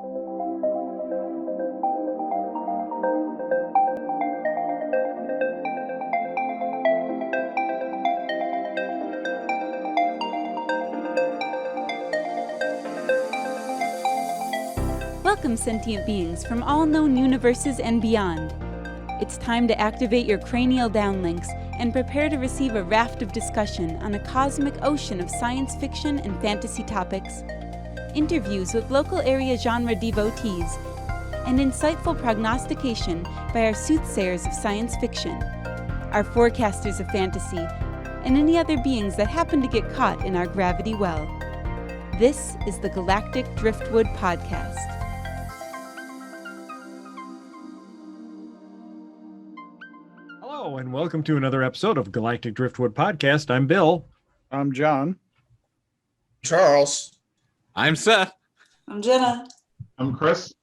Welcome, sentient beings from all known universes and beyond. It's time to activate your cranial downlinks and prepare to receive a raft of discussion on a cosmic ocean of science fiction and fantasy topics, interviews with local area genre devotees, and insightful prognostication by our soothsayers of science fiction, our forecasters of fantasy, and any other beings that happen to get caught in our gravity well. This is the Galactic Driftwood Podcast. Hello, and welcome to another episode of Galactic Driftwood Podcast. I'm Bill. I'm John. Charles. I'm Seth. I'm Jenna. I'm Chris.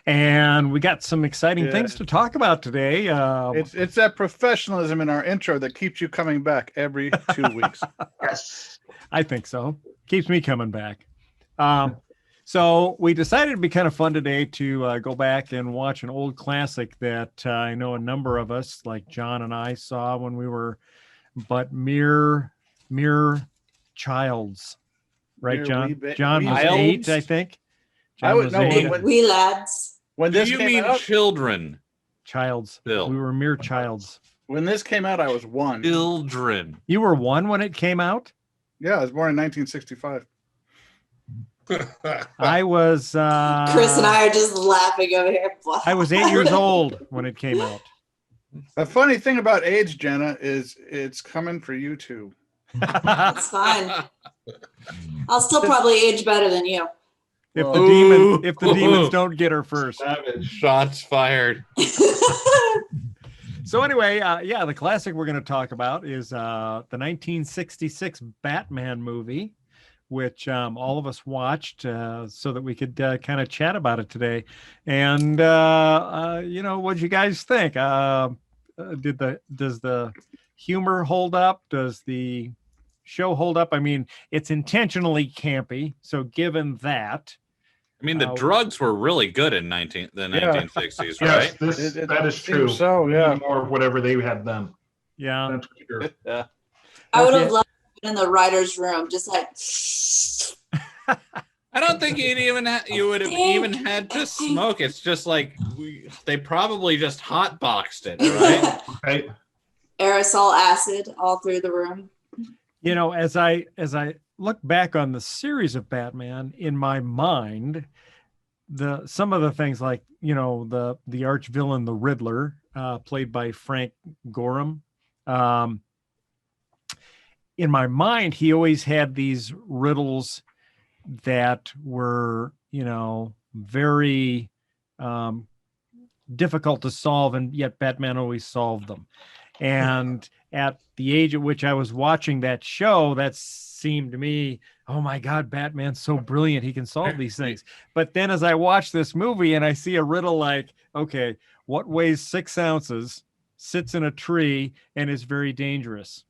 And we got some exciting things to talk about today. It's that professionalism in our intro that keeps you coming back every 2 weeks. Yes. I think so. Keeps me coming back. So we decided it'd be kind of fun today to go back and watch an old classic that I know a number of us, like John and I, saw when we were but mere childs. Right, John? John was 8, I think. John was 8. We lads. When this you came mean out, children? Childs. Bill. We were mere childs. when this came out, I was 1. Children. You were 1 when it came out? Yeah, I was born in 1965. I was Chris and I are just laughing over here. I was 8 years old when it came out. The funny thing about age, Jenna, is it's coming for you too. That's fine. I'll still probably age better than you. If the demons don't get her first. Shots fired. So anyway, the classic we're going to talk about is the 1966 Batman movie, which all of us watched so that we could kind of chat about it today. And what'd you guys think? Does the humor hold up? Does the show hold up? I mean, it's intentionally campy. So given that, I mean, the drugs were really good in the 1960s, right? Yes, that is true. So, yeah. More of whatever they had then. Yeah. That's for sure. Yeah. I would have loved to be in the writer's room, just like. I don't think you would have even had to smoke. It's just like they probably just hotboxed it, right? Right. Aerosol acid all through the room. You know, as I look back on the series of Batman, in my mind, some of the things like, the arch villain, the Riddler, played by Frank Gorham. In my mind, he always had these riddles that were, very difficult to solve, and yet Batman always solved them. And at the age at which I was watching that show, that seemed to me, oh my God, Batman's so brilliant. He can solve these things. But then as I watch this movie and I see a riddle like, okay, what weighs 6 ounces, sits in a tree, and is very dangerous?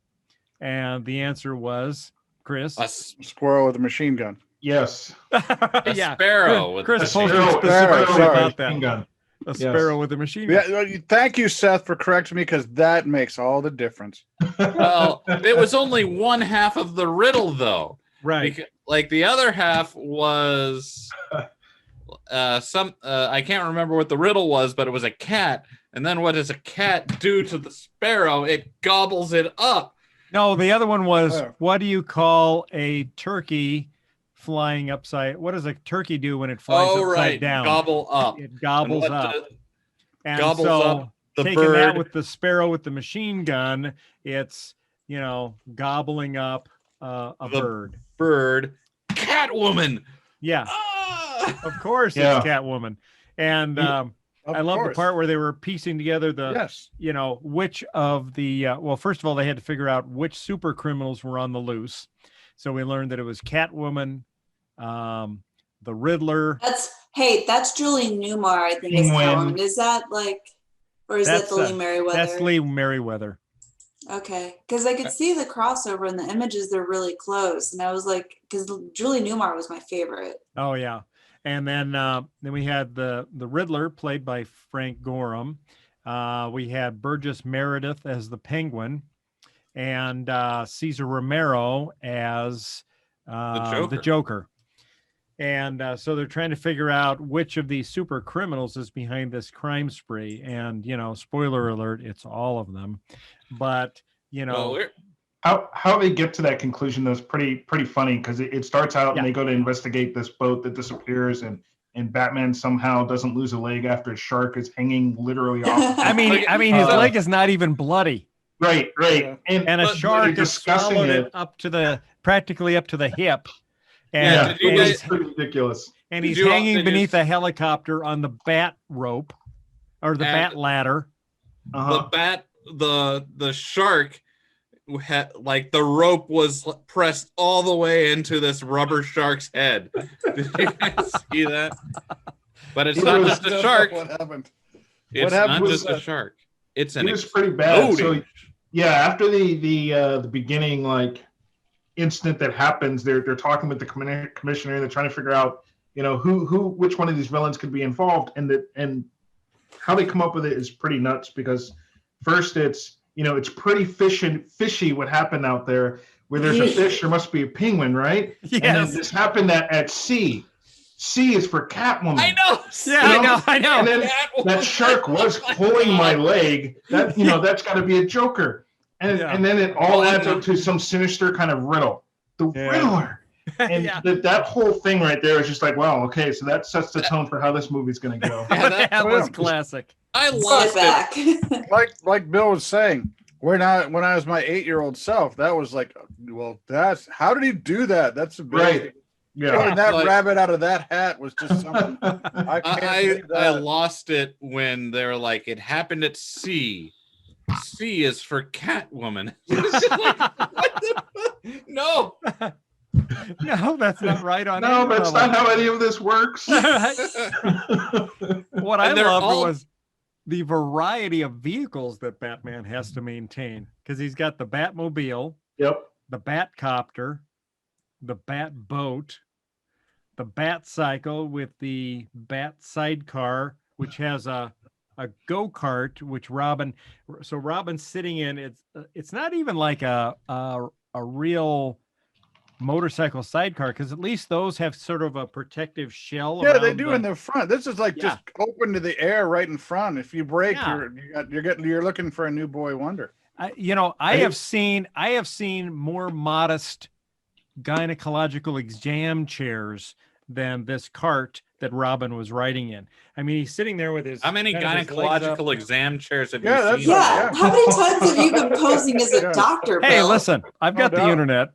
And the answer was, Chris? A Squirrel with a machine gun. Yes. sparrow. Chris A posted sparrow, specifically sorry. about that. Machine gun. A sparrow with a machine gun. Yeah, thank you, Seth, for correcting me, because that makes all the difference. Well, it was only one half of the riddle, though. Right. Like the other half was I can't remember what the riddle was, but it was a cat. And then what does a cat do to the sparrow? It gobbles it up. No, the other one was, what do you call a turkey flying upside? What does a turkey do when it flies upside down? Gobble up. It gobbles up. And gobbles so up the taking bird. that with the sparrow with the machine gun, it's, gobbling up a bird. Bird. Catwoman. Yeah, Ah! of course Yeah. it's Catwoman. And I love the part where they were piecing together which of the, first of all, they had to figure out which super criminals were on the loose. So we learned that it was Catwoman, the Riddler. That's Julie Newmar, I think is Catwoman. Is that or is that the Lee Merriweather? That's Lee Merriweather. Okay, because I could see the crossover in the images. They're really close, and I was like, because Julie Newmar was my favorite. Oh yeah, and then we had the Riddler played by Frank Gorham. We had Burgess Meredith as the Penguin, and Cesar Romero as the Joker. And so they're trying to figure out which of these super criminals is behind this crime spree. And, you know, spoiler alert, it's all of them. But, you know, how they get to that conclusion, though, is pretty funny, because it starts out and they go to investigate this boat that disappears, and Batman somehow doesn't lose a leg after a shark is hanging literally off. I mean, his leg is not even bloody. Right. And a shark is swallowed it up to practically up to the hip. And it's pretty ridiculous. And he's hanging beneath a helicopter on the bat rope or the bat ladder. The shark had, like, the rope was pressed all the way into this rubber shark's head. Did you guys see that? But it's not just a shark. What happened? It's not just a shark. It was pretty bad. So, yeah, after the beginning, like, incident that happens, they're talking with the commissioner. They're trying to figure out, you know, which one of these villains could be involved, and how they come up with it is pretty nuts, because first it's pretty fishy what happened out there. Where there's a fish, there must be a penguin, right? Yes. And then this happened at sea. C is for Catwoman. I know. Yeah, I know. And then that shark was pulling my leg. That that's got to be a Joker. And then it all adds up to some sinister kind of riddle. The Riddler. And that whole thing right there is just like, wow, okay, so that sets the tone for how this movie's going to go. That was classic. I lost it. Like Bill was saying, when I was my 8-year-old self, that was like, well, how did he do that? That's amazing. Right. Yeah. Pulling that rabbit out of that hat was just something. I lost it when they were like, it happened at sea. C is for Catwoman. No. No, that's not right on. No, that's not how any of this works. What I loved was the variety of vehicles that Batman has to maintain, because he's got the Batmobile, the Batcopter, the Batboat, the Batcycle with the Bat sidecar, which has a go-kart, which Robin's sitting in. It's not even like a real motorcycle sidecar, because at least those have sort of a protective shell. Yeah, they do in the front. This is like just open to the air right in front. If you break, you're looking for a new boy wonder. I have seen more modest gynecological exam chairs than this cart that Robin was riding in. I mean, he's sitting there with his. How many gynecological exam chairs have you seen? Yeah. How many times have you been posing as a doctor, Bill? Hey, listen, I've got the internet.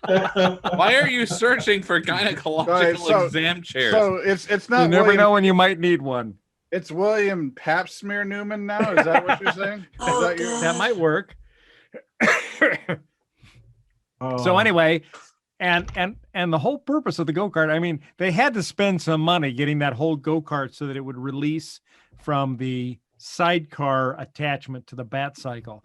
Why are you searching for gynecological exam chairs? So it's not. You never know when you might need one. It's William Pap Smear Newman now. Is that what you're saying? That might work. So anyway, and the whole purpose of the go-kart, I mean, they had to spend some money getting that whole go-kart so that it would release from the sidecar attachment to the Batcycle.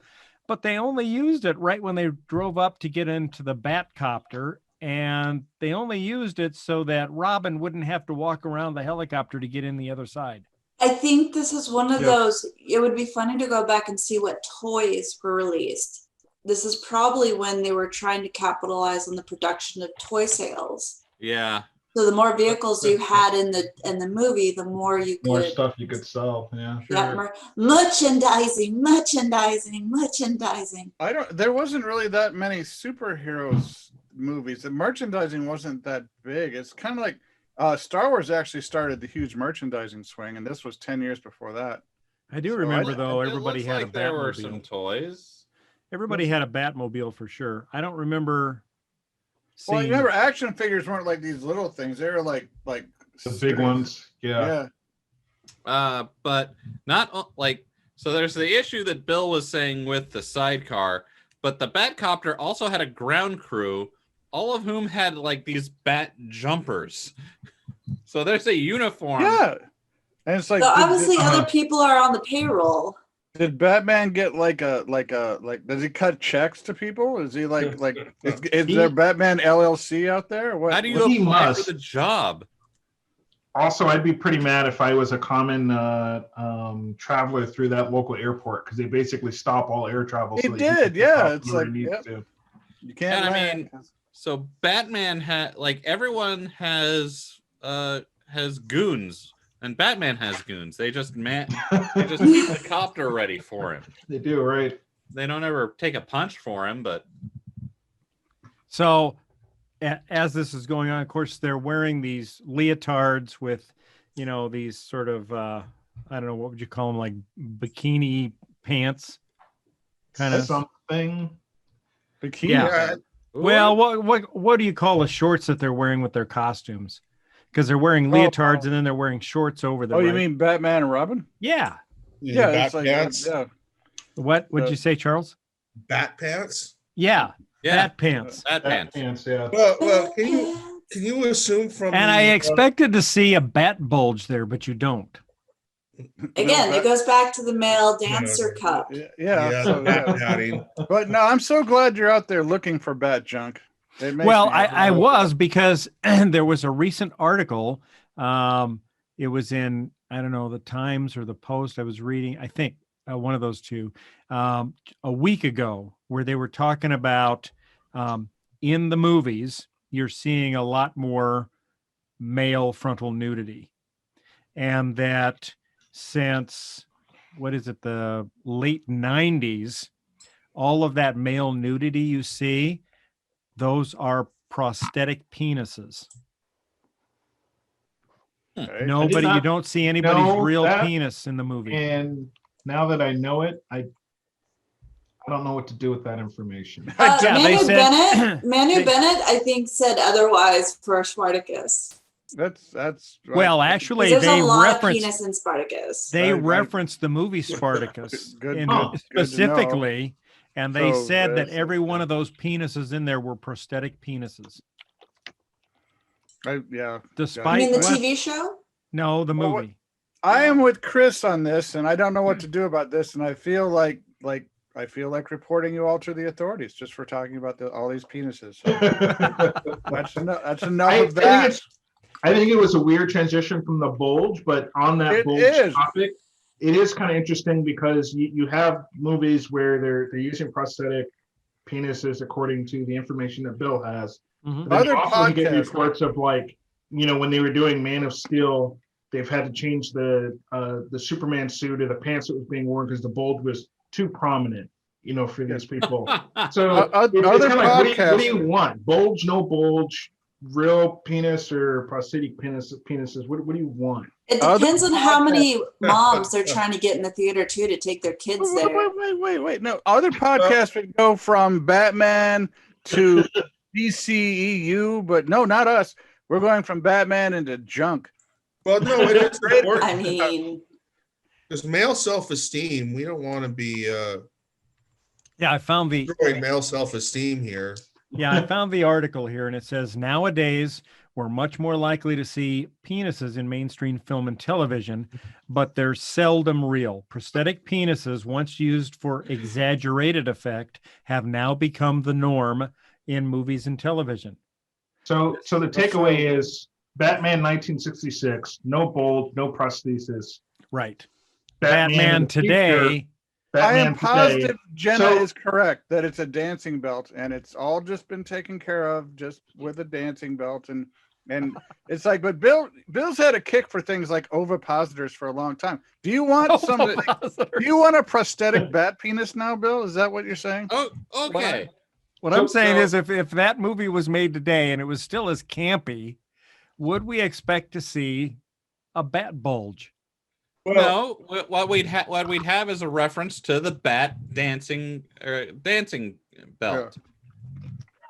But they only used it right when they drove up to get into the Batcopter, and they only used it so that Robin wouldn't have to walk around the helicopter to get in the other side. I think this is one of those, it would be funny to go back and see what toys were released. This is probably when they were trying to capitalize on the production of toy sales. Yeah. So the more vehicles you had in the movie, the more you could. More stuff you could sell. Yeah. Sure. Yeah, merchandising. There wasn't really that many superheroes movies. The merchandising wasn't that big. It's kind of like Star Wars actually started the huge merchandising swing, and this was 10 years before that. I do remember, though, everybody had a Batmobile. There were some toys. Everybody had a Batmobile for sure. I don't remember seeing... Well, you remember action figures weren't like these little things. They were like the big ones. Yeah. But not like, so there's the issue that Bill was saying with the sidecar, but the Batcopter also had a ground crew, all of whom had like these bat jumpers. So there's a uniform. Yeah. And it's like, so obviously other people are on the payroll. Did Batman get like does he cut checks to people? Is he is there Batman LLC out there? Or what? How do you He apply must. for the job? Also, I'd be pretty mad if I was a common traveler through that local airport, because they basically stop all air travel. He so that did, you can yeah. stop It's whenever like, you need yep. to. You can't. And I land. mean, so Batman everyone has goons, and Batman has goons. They just keep the copter ready for him. They do, right? They don't ever take a punch for him, but So as this is going on, of course, they're wearing these leotards with, these sort of, I don't know, what would you call them, like bikini pants, kind of something. Bikini. Yeah. Well, what do you call the shorts that they're wearing with their costumes? Because they're wearing leotards and then they're wearing shorts over them. Oh, you mean Batman and Robin? Yeah. Yeah, Bat it's like pants. yeah. What would you say, Charles? Bat pants. Yeah. yeah, Bat pants. Bat pants. Yeah. Well, can you assume from And I expected to see a bat bulge there, but you don't. Again, No, it goes back to the male dancer cup. Yeah. the bat padding? But no, I'm so glad you're out there looking for bat junk. It makes Well, me I happy. was, because there was a recent article. It was in, I don't know, the Times or the Post. I was reading, I think one of those two, a week ago, where they were talking about in the movies, you're seeing a lot more male frontal nudity. And that since, the late 90s, all of that male nudity you see, those are prosthetic penises. Okay. You don't see anybody's know real that. penis in the movie. And now that I know it, I don't know what to do with that information. Yeah, they said- Manu Bennett, I think, said otherwise for Spartacus. That's right. Well, actually, There's they a lot of reference penis in Spartacus. they Right. reference the movie Spartacus Good in- to- good to know. specifically, and they So, said that that's- every one of those penises in there were prosthetic penises. Yeah. I Despite mean, the what- TV show? no, the Well, movie. I am with Chris on this, and I don't know what to do about this, and I feel like reporting you all to the authorities just for talking about all these penises. That's enough of that. I think it was a weird transition from the bulge, but on that It bulge is. topic, it is kind of interesting because you have movies where they're using prosthetic penises according to the information that Bill has. Mhm. But then Other also you get podcasts- reports of when they were doing Man of Steel, they've had to change the Superman suit or the pants that was being worn because the bulge was too prominent, for these people. So Other it's kinda like, what do podcasts- you want? Bulge, no bulge, real penis or prosthetic penises? What do you want? It Other depends on how podcasts- many moms they're trying to get in the theater too to take their kids there. Wait. No, other podcasts would go from Batman to DCEU, but no, not us. We're going from Batman into junk. Well, no, it is important. I mean, Because male self-esteem, we don't want to be Yeah, I found the destroying male self-esteem here. I found the article here, and it says nowadays we're much more likely to see penises in mainstream film and television, but they're seldom real. Prosthetic penises, once used for exaggerated effect, have now become the norm in movies and television. So the takeaway is Batman 1966, no bulge, no prosthesis. Right. in Batman the future, today. I am Batman positive today. Jenna So- is correct that it's a dancing belt, and it's all just been taken care of just with a dancing belt, and it's like, but Bill's had a kick for things like ovipositors for a long time. Do you want do you want a prosthetic bat penis now, Bill? Is that what you're saying? Oh, okay. What I'm saying So- is if that movie was made today and it was still as campy, would we expect to see a bat bulge? No, what we'd have is a reference to the bat dancing belt.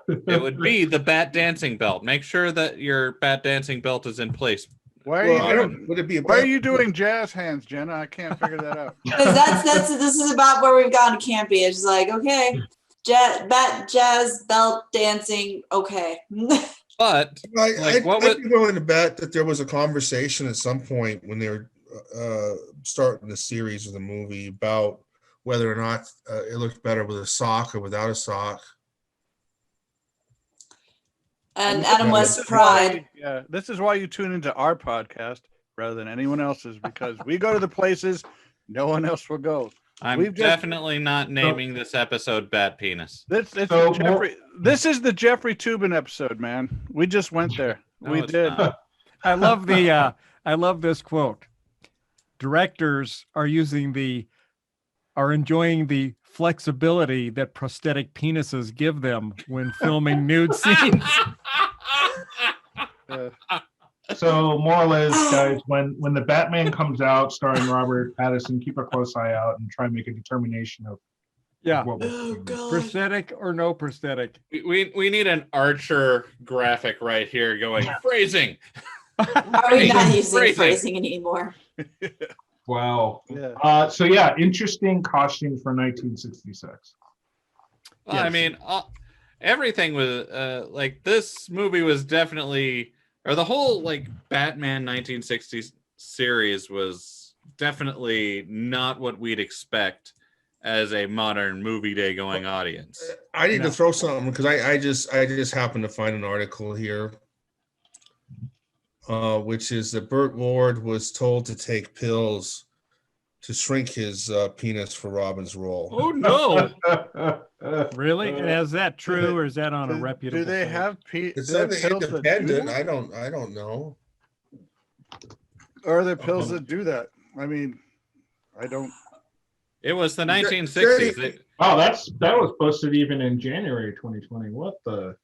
It would be the bat dancing belt. Make sure that your bat dancing belt is in place. Why Well, I are don't. Would it be a why are you doing jazz hands, Jenna? I can't figure that out. because this is about where we've gone to campy. It's just like, okay, jazz belt dancing, okay. But I'd what be willing to bet that there was a conversation at some point when they were starting the series of the movie about whether or not it looked better with a sock or without a sock. And Adam This West is pride. this is why you tune into our podcast rather than anyone else's, because we go to the places no one else will go. I'm definitely not naming this episode Bat Penis. This is the Jeffrey Tubin episode, man. We just went there. No, we it's did. not. I love this quote. Directors are enjoying the flexibility that prosthetic penises give them when filming nude scenes. So more or less, guys, when the Batman comes out starring Robert Pattinson, keep a close eye out and try and make a determination of what we're Oh, seeing. God. Prosthetic or no prosthetic? We need an Archer graphic right here going phrasing. Are we not using Phrasing. phrasing anymore? Wow. Yeah. So yeah, interesting costume for 1966. Well, I mean, everything was like this movie was definitely, or the whole like Batman 1960s series was definitely not what we'd expect as a modern movie day going audience. I need to throw something because I just happened to find an article here, which is that Burt Ward was told to take pills to shrink his penis for Robin's role. Oh no! Really? Is that true, or is that on a reputable? Do they site? have It's do they have something pills that do independent. that? I don't know. Or are there pills that do that? I mean, I don't. It was the 1960s. Oh, that was posted even in January 2020. What the?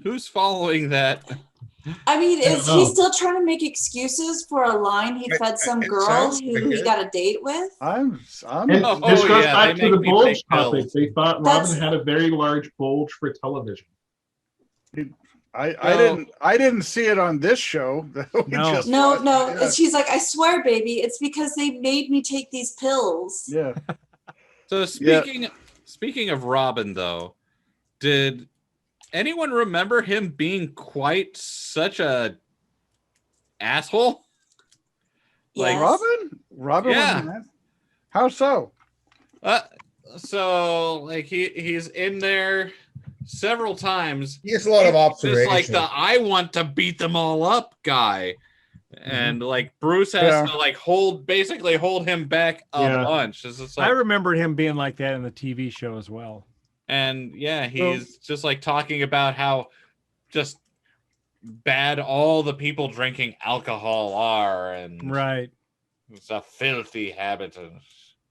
Who's following that? I mean, is know. he still trying to make excuses for a line he fed some It girl sounds who like he it. got a date with? And Oh, this goes yeah, back they to the make me bulge take topic. pills. They thought That's- Robin had a very large bulge for television. I didn't see it on this show. that we No. just No, watched. no. Yeah. She's like, I swear, baby, it's because they made me take these pills. Yeah. So speaking of Robin, though, did anyone remember him being quite such a asshole? Like, Yes. Robin Yeah. was an how so? So like he's in there several times. He has a lot of Just observation. like the I want to beat them all up guy. And like Bruce has to like basically hold him back a bunch. It's just like, I remember him being like that in the TV show as well. and yeah, he's just like talking about how just bad all the people drinking alcohol are, and Right. it's a filthy habit, and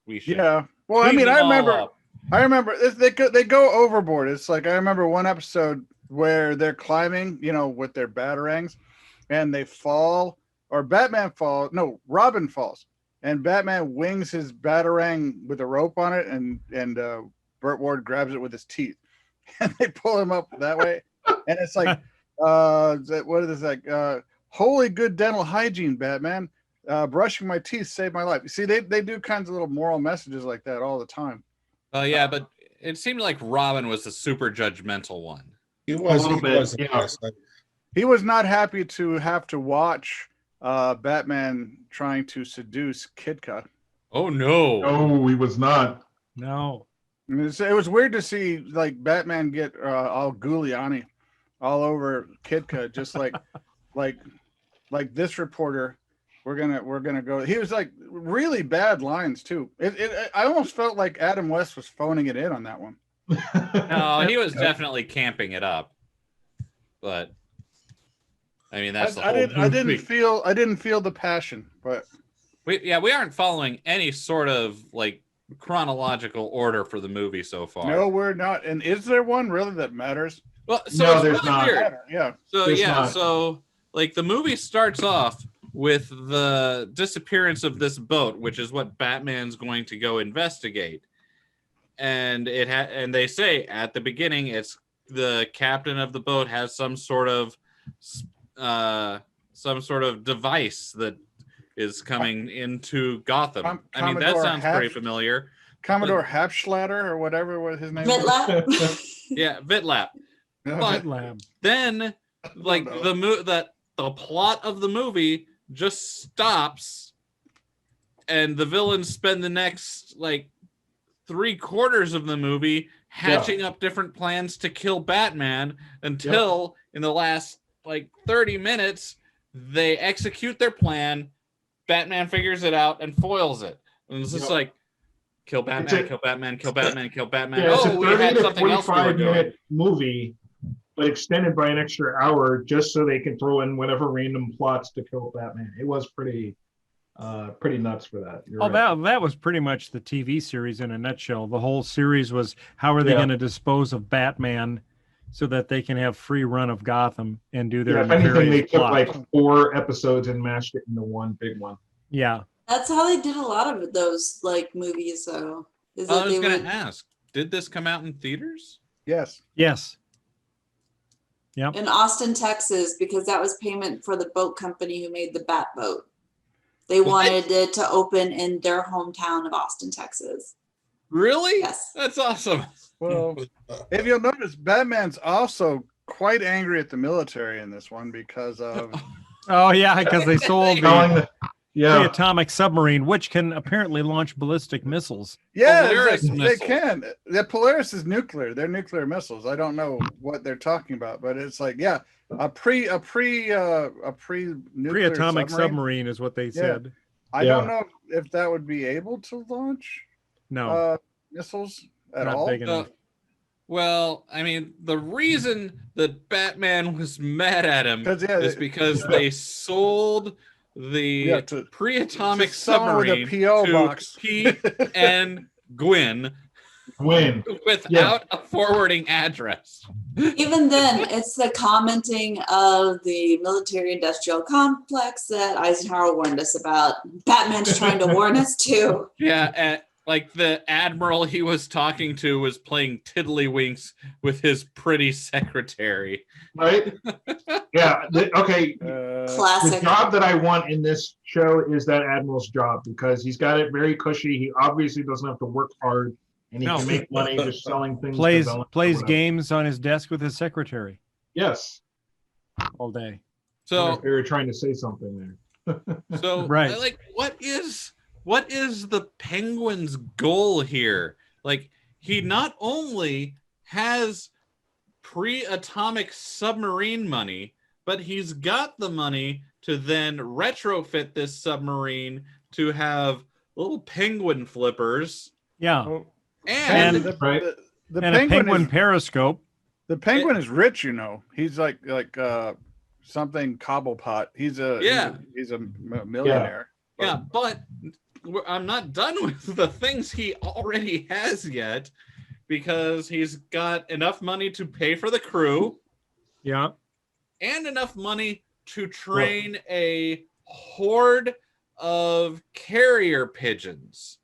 we should. Yeah. Well, I clean mean, them I all remember. up. They go overboard. It's like I remember one episode where they're climbing, with their batarangs, and they fall, or Batman falls. No, Robin falls, and Batman wings his batarang with a rope on it, and Burt Ward grabs it with his teeth, and they pull him up that way, and it's like, what is this like? Holy good dental hygiene, Batman. Brushing my teeth saved my life. You see, they do kinds of little moral messages like that all the time. Yeah, but it seemed like Robin was the super judgmental one. he was. A little He bit, was. yeah. Yes. He was not happy to have to watch Batman trying to seduce Kitka. Oh no! No, he was not. No. I mean, it was weird to see like Batman get all Giuliani all over Kitka, just like like this reporter. We're gonna go. He was like really bad lines too. I almost felt like Adam West was phoning it in on that one. No, he was definitely camping it up. But I mean, that's the whole I didn't movie. feel the passion, but We aren't following any sort of like chronological order for the movie so far. no, we're not. And is there one really that matters? Well, so No, it's there's really not. weird. Yeah. So There's yeah, not. so like the movie starts off with the disappearance of this boat, which is what Batman's going to go investigate. And and they say at the beginning, it's the captain of the boat has some sort of device that is coming into Gotham. I mean, that Commodore sounds pretty Hatch? familiar. Commodore Hapschlatter or whatever was his name. Mitlap? Yeah, Vitlap. But Lab. then, like know. the plot of the movie just stops the villains spend the next like 3/4 of the movie hatching up different plans to kill Batman until in the last like 30 minutes they execute their plan. Batman figures it out and foils it. And it's just like kill Batman, kill Batman, kill Batman, kill Batman. Yeah, it's oh, we had something else we were doing. minute movie, but extended by an extra hour just so they can throw in whatever random plots to kill Batman. It was pretty nuts for that. That was pretty much the TV series in a nutshell. The whole series was how are they going to dispose of Batman so that they can have free run of Gotham and do their if anything, they took plot. like 4 episodes and mashed it into one big one. Yeah. That's how they did a lot of those like movies, though. Is I that was they going would... to ask, did this come out in theaters? Yes. Yes. Yep. in Austin, Texas, because that was payment for the boat company who made the Bat boat. They wanted it to open in their hometown of Austin, Texas. Really? Yes. That's awesome. Well, if you'll notice, Batman's also quite angry at the military in this one because of Oh yeah, because they sold the Yeah. atomic submarine, which can apparently launch ballistic missiles. yeah, Polaris they missiles. can. The Polaris is nuclear. They're nuclear missiles. I don't know what they're talking about, but it's like a Pre-atomic submarine is what they said. I don't know if that would be able to launch No, missiles at not all. big enough. Well, I mean, the reason that Batman was mad at him 'Cause, is because they sold the to pre-atomic someone with a submarine P.O. to box. Pete and Gwyn without a forwarding address. Even then, it's the commenting of the military-industrial complex that Eisenhower warned us about. Batman's trying to warn us too. Yeah, and like the admiral he was talking to was playing tiddlywinks with his pretty secretary. Right? Yeah. Okay. Classic. The job that I want in this show is that admiral's job because he's got it very cushy. He obviously doesn't have to work hard, and he can make money just selling things. Plays games on his desk with his secretary Yes. all day. So they were trying to say something there. So, Right. like, what is the Penguin's goal here? Like, he not only has pre-atomic submarine money, but he's got the money to then retrofit this submarine to have little penguin flippers. Yeah, And the and penguin a penguin is, periscope. the penguin is rich, you know. He's like something Cobblepot. He's a millionaire. yeah, but I'm not done with the things he already has yet, because he's got enough money to pay for the crew. Yeah. And enough money to train a horde of carrier pigeons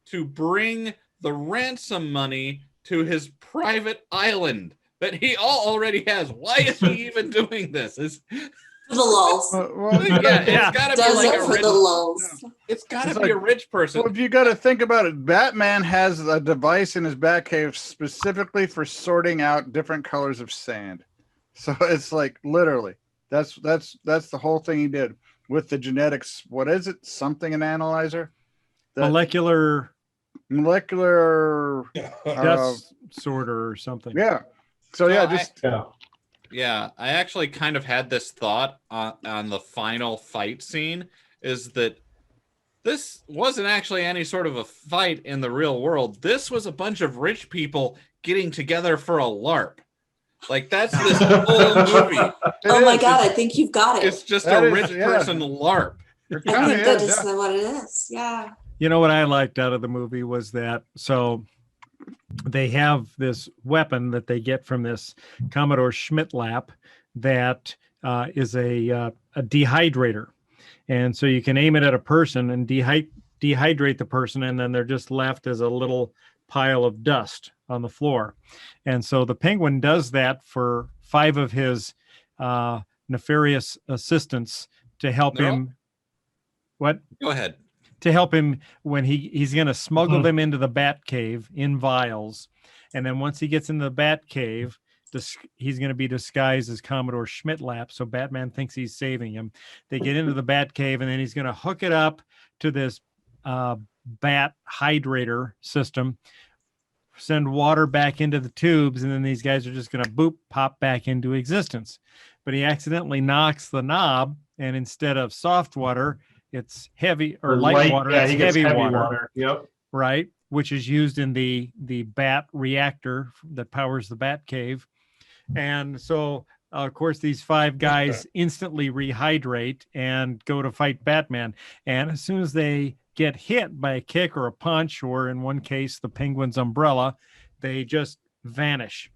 to bring the ransom money to his private island that he already has. Why is he even doing this? For the lulls. It's got to be Does like it a for rich, the lulls. it's got to It's be like- a rich person. Well, if you got to think about it, Batman has a device in his Batcave specifically for sorting out different colors of sand. So it's like literally, that's the whole thing he did with the genetics. What is it? Something an analyzer? Molecular dust sorter or something. Yeah. So Yeah, I actually kind of had this thought on the final fight scene, is that this wasn't actually any sort of a fight in the real world. This was a bunch of rich people getting together for a LARP. Like, that's this whole movie. Oh my God, I think you've got it. It's just a rich person LARP. I think that is what it is. Yeah. You know what I liked out of the movie was that they have this weapon that they get from this Commodore Schmidt-Lap that is a dehydrator. And so you can aim it at a person and dehydrate the person, and then they're just left as a little pile of dust on the floor. And so the Penguin does that for 5 of his nefarious assistants to help him. What? Go ahead. To help him when he's going to smuggle them into the Bat Cave in vials. And then once he gets into the Bat Cave, he's going to be disguised as Commodore Schmidt-Lap. So Batman thinks he's saving him. They get into the Bat Cave, and then he's going to hook it up to this bat hydrator system, send water back into the tubes, and then these guys are just going to boop, pop back into existence. But he accidentally knocks the knob, and instead of soft water, it's heavy or light water. Yeah, it's he gets heavy heavy water. water. Yep. Right, which is used in the bat reactor that powers the bat cave. And so, of course, these 5 guys instantly rehydrate and go to fight Batman. And as soon as they get hit by a kick or a punch, or in one case, the Penguin's umbrella, they just vanish.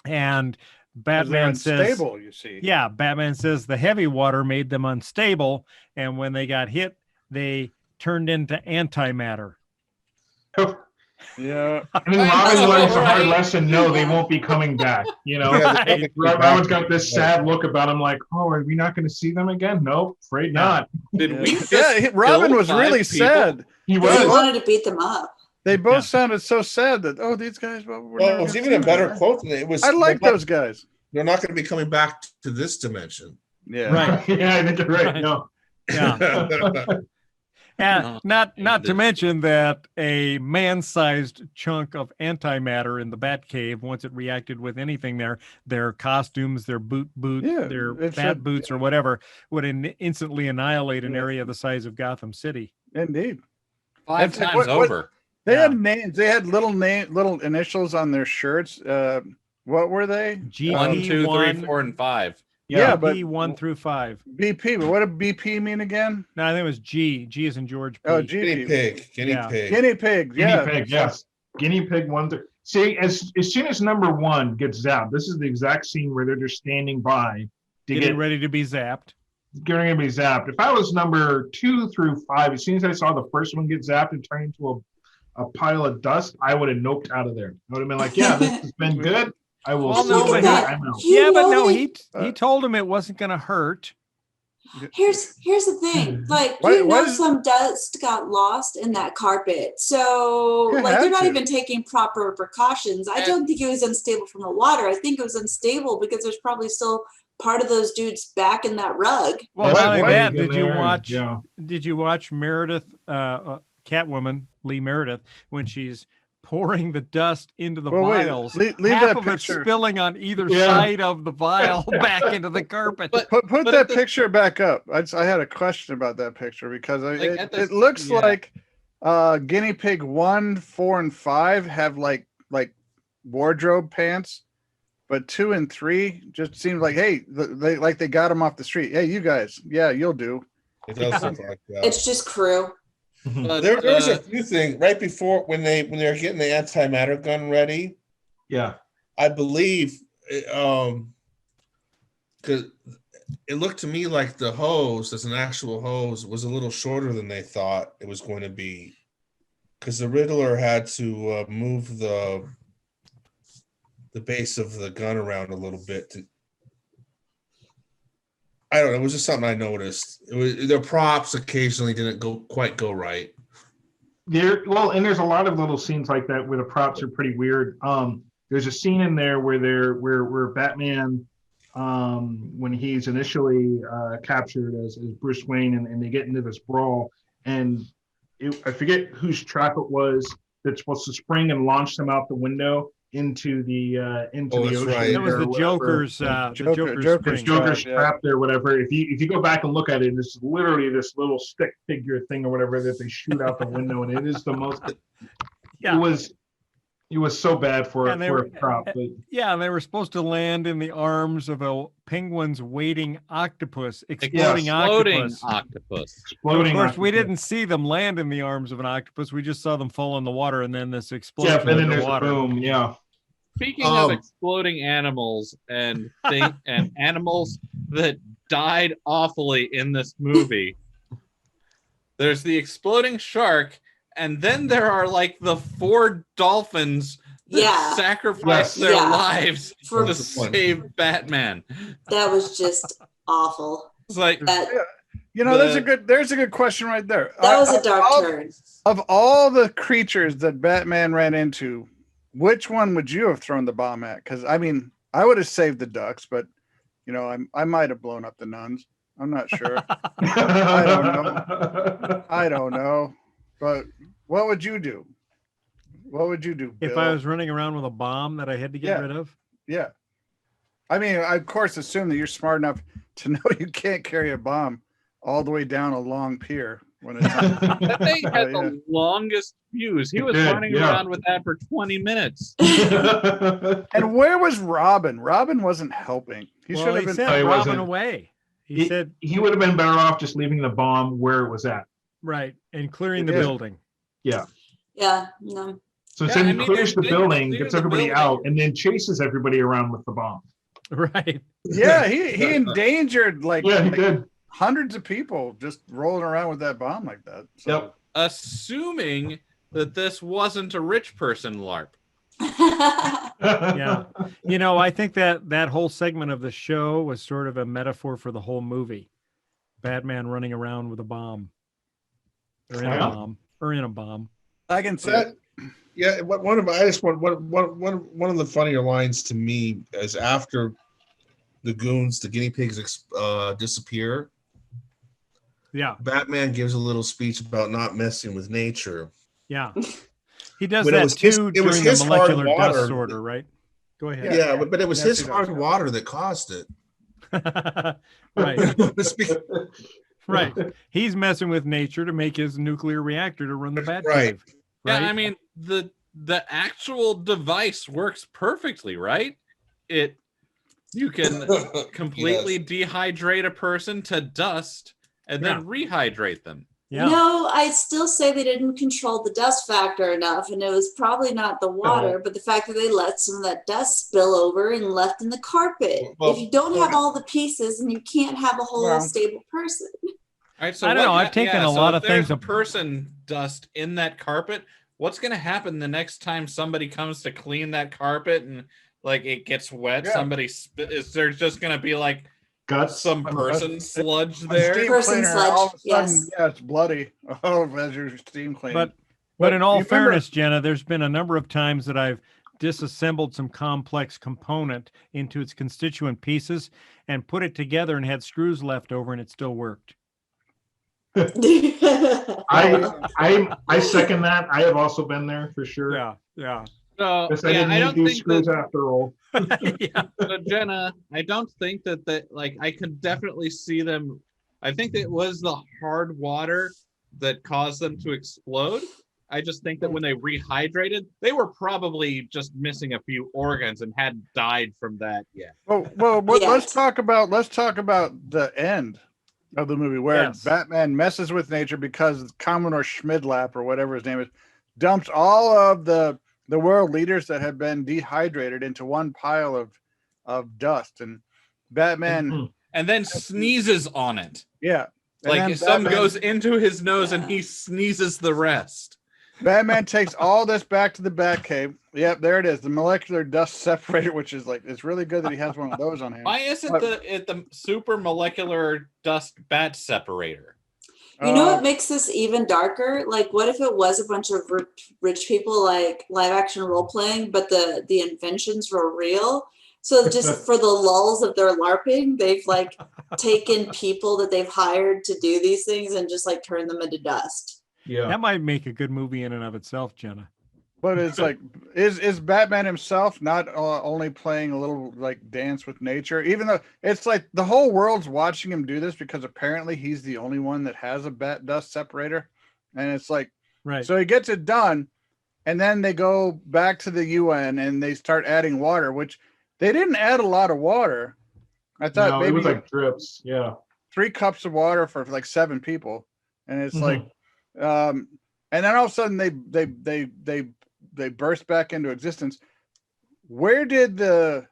And Batman says, unstable, you see. Yeah, Batman says the heavy water made them unstable. And when they got hit, they turned into antimatter. Yeah. And then Robin learns a hard lesson. No, they won't be coming back. You know, Robin's got this sad look about him, like, oh, are we not going to see them again? Nope, afraid not. Did we? Robin was really sad. He He was. wanted to beat them up. They both sounded so sad that these guys. Well, it was even a better quote than it was. I like those guys. They're not going to be coming back to this dimension. Yeah. Right. Yeah, I think you're right. No. Yeah. And not to mention that a man-sized chunk of antimatter in the Batcave, once it reacted with anything there, their costumes, their their bat boots or whatever, would instantly annihilate an area the size of Gotham City. Indeed. 5 times over. They had names. They had little initials on their shirts. What were they? G 1, 2, 3, 4, and 5. Yeah, but BP 1 through 5. BP. But what did BP mean again? No, I think it was G. G is in George P. Oh, Guinea pig. Guinea pig. Guinea pig. Guinea pig. Yes. Guinea pig 1 through. See, as soon as number 1 gets zapped, this is the exact scene where they're just standing by to getting ready to be zapped. Getting ready to be zapped. If I was number 2 through 5, as soon as I saw the first one get zapped and turn into a pile of dust, I would have noped out of there. I would have been like, yeah, this has been good. I will. Well, no, but he told him it wasn't going to hurt. Here's the thing, like some dust got lost in that carpet, so they're not even taking proper precautions. I don't think it was unstable from the water. I think it was unstable because there's probably still part of those dudes back in that rug. Well, not only that, did you watch Meredith, Catwoman, Lee Meredith, when she's pouring the dust into the vials, leave half that of picture. it spilling on either side of the vial back into the carpet. Put that picture back up. I had a question about that picture because it looks like Guinea Pig 1, 4, and 5 have like wardrobe pants, but 2 and 3 just seems like, hey, they got them off the street. Hey, you guys, you'll do. It does look like that. It's just crew. There was a few things right before when they were getting the antimatter gun ready. Yeah, I believe because it looked to me like the hose, as an actual hose, was a little shorter than they thought it was going to be, because the Riddler had to move the base of the gun around a little bit. I don't know. It was just something I noticed. The props occasionally didn't quite go right. And there's a lot of little scenes like that where the props are pretty weird. There's a scene in there where Batman, when he's initially captured as Bruce Wayne, and they get into this brawl, and I forget whose trap it was that's supposed to spring and launch them out the window into the ocean. Right. That was the Joker's Joker's trap there, whatever. If you go back and look at it, it's literally this little stick figure thing or whatever that they shoot out the window, and it is the most. Yeah. It was so bad for a prop. But. Yeah, and they were supposed to land in the arms of a penguin's waiting octopus, exploding octopus. Of course, we didn't see them land in the arms of an octopus. We just saw them fall in the water, and then this explosion and then in the there's water. A boom. Yeah. Speaking of exploding animals and animals that died awfully in this movie, there's the exploding shark. And then there are like the 4 dolphins that sacrifice their lives to save Batman. That was just awful. It's like there's a good question right there. That was a dark turn. Of all the creatures that Batman ran into, which one would you have thrown the bomb at? Because I mean, I would have saved the ducks, but I might have blown up the nuns. I'm not sure. I don't know. I don't know. But what would you do? What would you do, Bill? If I was running around with a bomb that I had to get rid of? Yeah. I mean, I, of course, assume that you're smart enough to know you can't carry a bomb all the way down a long pier. When it's that thing had the longest fuse. He was running around with that for 20 minutes. And where was Robin? Robin wasn't helping. He should have been sent Robin away. He said he would have been better off just leaving the bomb where it was at. Right, and clearing the building. Yeah. Yeah, no. So he clears the building, gets everybody out, and then chases everybody around with the bomb. Right. Yeah, he endangered he did. Hundreds of people just rolling around with that bomb like that. So. Yep. Assuming that this wasn't a rich person LARP. Yeah. You know, I think that whole segment of the show was sort of a metaphor for the whole movie. Batman running around with a bomb. Or in a bomb. Or in a bomb. I can see that. Yeah, one of the funnier lines to me is after the goons, the guinea pigs disappear. Yeah. Batman gives a little speech about not messing with nature. Yeah. He does that too during the molecular dust disorder, right? Go ahead. Yeah, but it was his hard water that caused it. Right. Right. He's messing with nature to make his nuclear reactor to run the Batcave. Right. Yeah, I mean, the actual device works perfectly, right? You can completely dehydrate a person to dust and then rehydrate them. Yeah. No, I'd still say they didn't control the dust factor enough, and it was probably not the water, but the fact that they let some of that dust spill over and left in the carpet. If you don't have all the pieces, and you can't have a whole stable person. All right, so I don't know. I've taken a lot of things. A person dust in that carpet. What's going to happen the next time somebody comes to clean that carpet and like it gets wet? Yeah. Is there just going to be like some person sludge there? Person sludge. Yes. Yeah, it's bloody. Oh, as your steam cleaner. But in all fairness, Jenna, there's been a number of times that I've disassembled some complex component into its constituent pieces and put it together and had screws left over, and it still worked. I second that. I have also been there for sure. Yeah. So I don't think screws after all. Yeah. So Jenna, I don't think that like I could definitely see them. I think it was the hard water that caused them to explode. I just think that when they rehydrated, they were probably just missing a few organs and hadn't died from that yet. Well, let's talk about the end of the movie where Batman messes with nature because Commodore Schmidlap or whatever his name is dumps all of the world leaders that have been dehydrated into one pile of dust, and Batman and then sneezes on it. Yeah, like some goes into his nose and he sneezes the rest. Batman takes all this back to the Batcave. Yep, there it is, the molecular dust separator, which is like, it's really good that he has one of those on hand. Why isn't the super molecular dust bat separator? You know what makes this even darker? Like, what if it was a bunch of rich people, like live action role playing, but the inventions were real? So just for the lulls of their LARPing, they've like taken people that they've hired to do these things and just like turned them into dust. Yeah, that might make a good movie in and of itself, Jenna. But it's like, is Batman himself not only playing a little like dance with nature, even though it's like the whole world's watching him do this because apparently he's the only one that has a bat dust separator, and it's like, right. So he gets it done, and then they go back to the UN and they start adding water, which they didn't add a lot of water. I thought maybe it was like drips. Yeah, 3 cups of water for like 7 people, and it's like. And then all of a sudden they burst back into existence. Where did the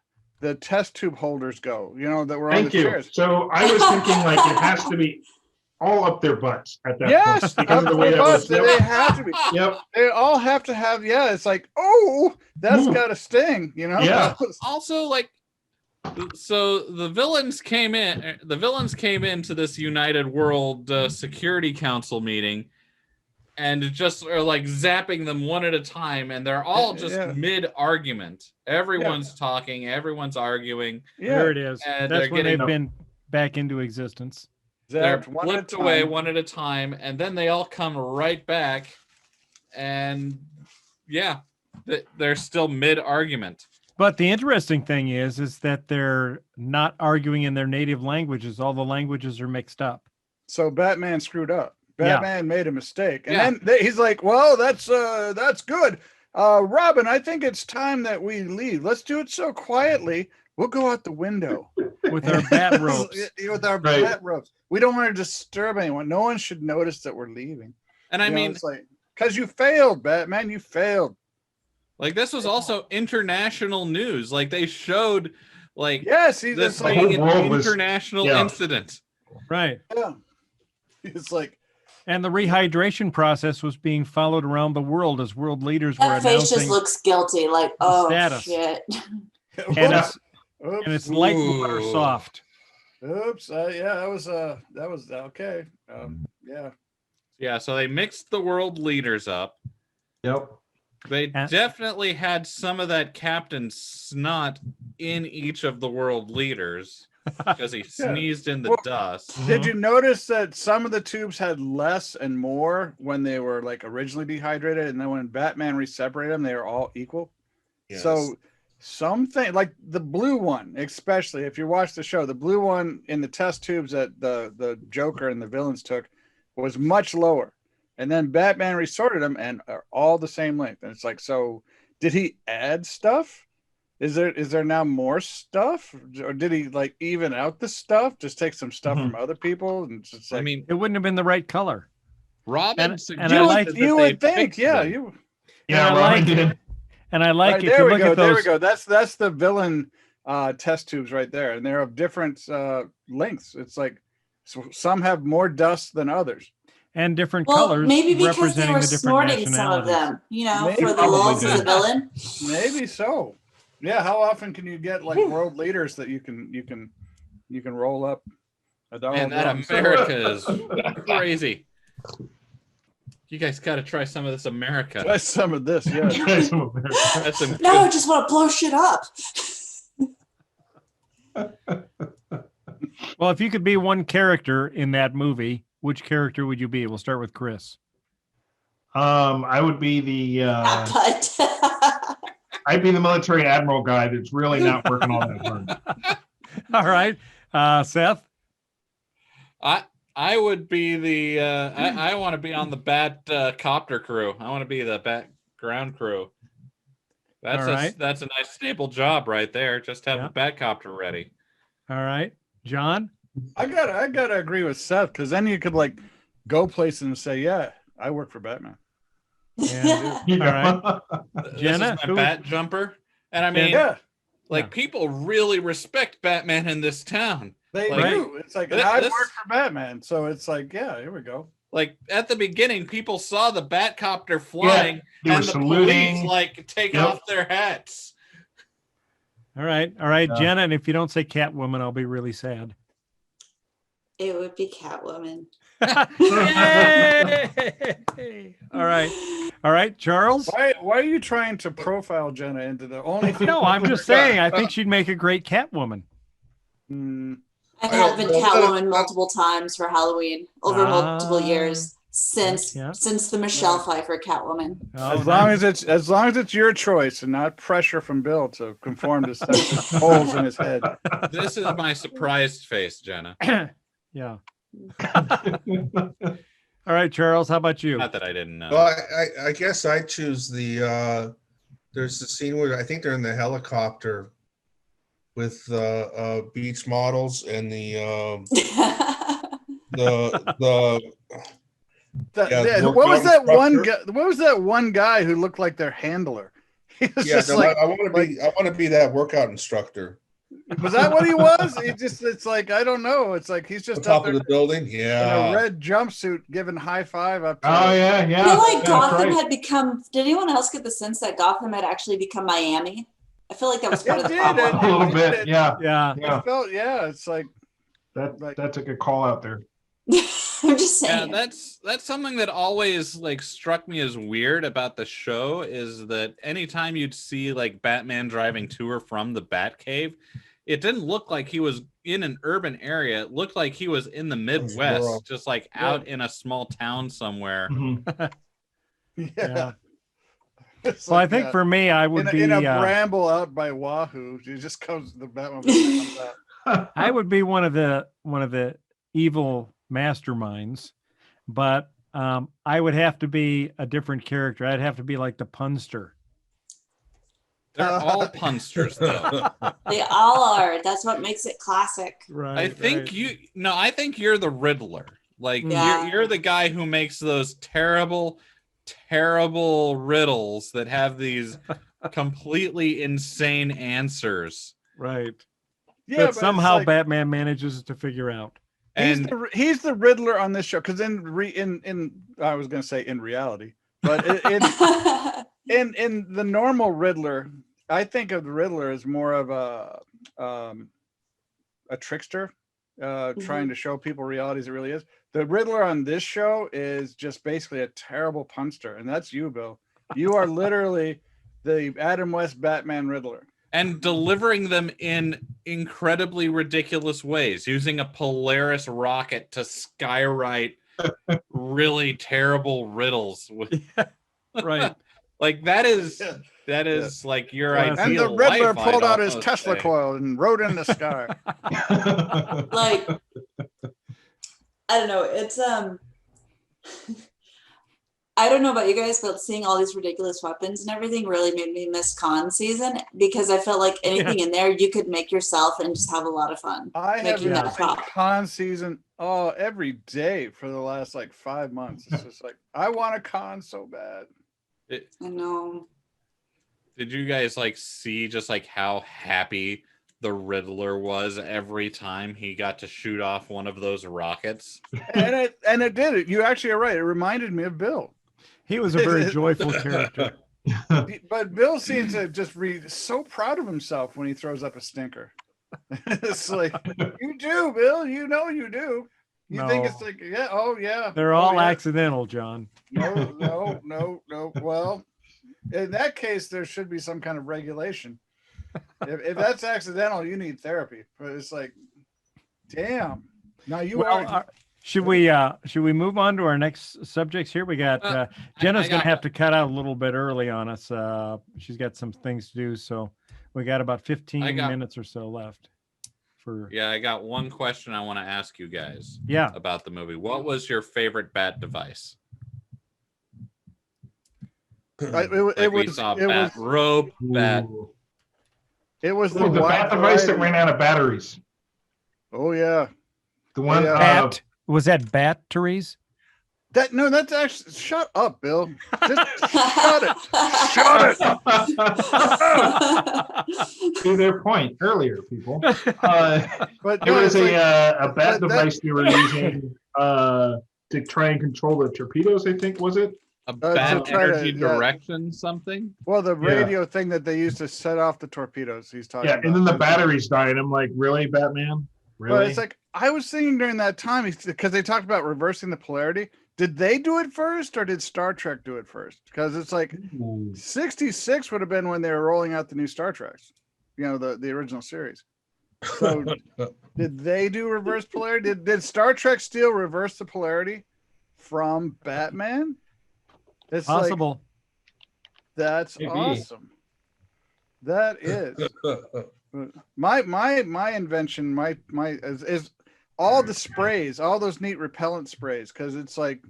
test tube holders go? You know, that were on the chairs. So I was thinking like it has to be all up their butts at that point. Yes, Because up of the way their butts. They have to be. Yep. They all have to have. Yeah, it's like, oh, that's got to sting. You know. Yeah. Also, like, so the villains came into this United World Security Council meeting. And just are like zapping them one at a time, and they're all just mid-argument. Everyone's talking, everyone's arguing. Yeah. There it is. And that's when they've been back into existence. They're Zapped one at a flipped away time. one at a time, and then they all come right back, and yeah, they're still mid-argument. But the interesting thing is that they're not arguing in their native languages. All the languages are mixed up. So Batman screwed up. Batman made a mistake, and Yeah. then he's like, "Well, that's good, Robin. I think it's time that we leave. Let's do it so quietly. We'll go out the window With our bat ropes. With our bat ropes. We don't want to disturb anyone. No one should notice that we're leaving." And I mean, it's like, because you failed, Batman. You failed. like this was also international news. Like they showed, like Yes, this like, being whole an world was- international yeah. incident. Right. yeah. It's like, And the rehydration process was being followed around the world as world leaders were That face just announcing. looks guilty. Like, oh status. shit. And oops, it's light water Ooh. soft. oops. Yeah, that was okay. Yeah. Yeah, so they mixed the world leaders up. Yep. They And- definitely had some of that Captain Snot in each of the world leaders because he sneezed in the Well, dust. Did you notice that some of the tubes had less and more when they were like originally dehydrated, and then when Batman reseparated them, they were all equal? Yes. So something like the blue one, especially if you watch the show, the blue one in the test tubes that the Joker and the villains took was much lower. And then Batman resorted them and are all the same length. And it's like, so did he add stuff? Is there now more stuff? Or did he like even out the stuff? Just take some stuff Mhm. from other people? And it's just like, I mean, It wouldn't have been the right color. Robin and suggested I like- that you they would think, fix yeah, them. you Yeah, And I Robin like did. And I like right, if there you we look go. at There we those. go. That's the villain test tubes right there, and they're of different lengths. It's like some have more dust than others. And different Well, colors maybe because they representing were the different snorting some of nationalities. them, you know, Maybe. for the Probably lulz as a did. villain. Maybe so. Yeah. How often can you get like world leaders that you can roll up a dollar? Man, that bill? America is crazy. You guys got to try some of this America. Try some of this. Yeah. That's some No, I good- just want to blow shit up. Well, if you could be one character in that movie, which character would you be? We'll start with Chris. I would be the But I'd be the military admiral guy that's really not working all that hard. All right. Seth? I would be the I want to be on the bat copter crew. I want to be the bat ground crew. That's All right. that's a nice stable job right there. Just have Yeah. the bat copter ready. All right. John? I gotta agree with Seth, because then you could like go places and say, yeah, I work for Batman. And, You know? All This Jenna, is my who- bat jumper. And I mean, Yeah. like Yeah. people really respect Batman in this town. They Like- do. It's like, This- I this- work for Batman. So it's like, yeah, here we go. Like at the beginning, people saw the Batcopter flying, they were and the saluting. police like take Yep. off their hats. All right. All right, Yeah. Jenna. And if you don't say Catwoman, I'll be really sad. it would be Catwoman. Yay! All right. All right, Charles? Why are you trying to profile Jenna into the only? No, I'm just saying, I think she'd make a great Catwoman. Hmm. I have been well, Catwoman multiple times for Halloween over multiple Ah. years since Yeah. the Michelle Pfeiffer Catwoman. Oh, As long as it's your choice and not pressure from Bill to conform to such holes in his head. This is my surprised face, Jenna. yeah. All right, Charles, how about you? Not that I didn't know. Well, I guess I choose the. There's the scene where I think they're in the helicopter with beach models and the Yeah, What was that one instructor. guy? What was that one guy who looked like their handler? He was yeah. just No, like, I want to be that workout instructor. was that what he was? It's like, I don't know. It's like he's On just top up of there the building. in a Yeah. red jumpsuit giving high five up to Oh yeah, yeah. I feel like yeah, Gotham right. had become. Did anyone else get the sense that Gotham had actually become Miami? I feel like that was part It of the did, problem. A little bit, yeah, Yeah. yeah. I felt, yeah, it's like, That's a good call out there. I'm just Yeah, saying. that's something that always like struck me as weird about the show is that anytime you'd see like Batman driving to or from the Batcave, it didn't look like he was in an urban area. It looked like he was in the Midwest, just like out in a small town somewhere. Yeah. It's Well, like I think for me, I would be in a bramble out by Wahoo. It just comes the Batmobile comes out. I would be one of the evil masterminds, but I would have to be a different character. I'd have to be like the punster. They're all punsters, though. They all are. That's what makes it classic. Right. I think I think you're the Riddler. Like you're the guy who makes those terrible riddles that have these completely insane answers. Right. Yeah, but somehow like, Batman manages to figure out. And he's the Riddler on this show, because in I was going to say in reality, but in the normal Riddler, I think of the Riddler as more of a trickster, trying to show people reality as it really is. The Riddler on this show is just basically a terrible punster, and that's you, Bill. You are literally the Adam West Batman Riddler. And delivering them in incredibly ridiculous ways, using a Polaris rocket to skywrite really terrible riddles. Right. Like that is like your ideal. And the Riddler life, pulled out his Tesla coil and rode in the sky. Like, I don't know. It's I don't know about you guys, but seeing all these ridiculous weapons and everything really made me miss con season, because I felt like anything in there you could make yourself and just have a lot of fun. I have been con season every day for the last like 5 months. It's just like I want a con so bad. I know. Did you guys like see just like how happy the Riddler was every time he got to shoot off one of those rockets? And it did it. You actually are right. It reminded me of Bill. He was a very joyful character. But Bill seems to just be so proud of himself when he throws up a stinker. It's like, you do, Bill. You know you do. You think it's like, yeah, oh yeah. They're all accidental, John. No. Well, in that case, there should be some kind of regulation. If that's accidental, you need therapy. But it's like, damn. Now you are. Should we move on to our next subjects here? We got Jenna's going to have to cut out a little bit early on us. She's got some things to do, so we got about 15 minutes or so left. I got one question I want to ask you guys. Yeah. About the movie. What was your favorite bat device? It was bat rope, bat. It was the bat device that ran out of batteries. Oh yeah. The one bat. Was that batteries? That's actually, shut up, Bill. Just shut it. Shut it. To their point earlier, people. But there was a bat device they were using to try and control the torpedoes, I think, was it? A bat energy direction something? Well, the radio thing that they used to set off the torpedoes, he's talking about. And then the batteries died. I'm like, really, Batman? Really? But it's like, I was thinking during that time, because they talked about reversing the polarity. Did they do it first, or did Star Trek do it first? Because it's like 66 would have been when they were rolling out the new Star Treks, the original series. So did they do reverse polarity? Did Star Trek still reverse the polarity from Batman? It's possible. That's awesome. That is. My invention, is all the sprays, all those neat repellent sprays, because it's like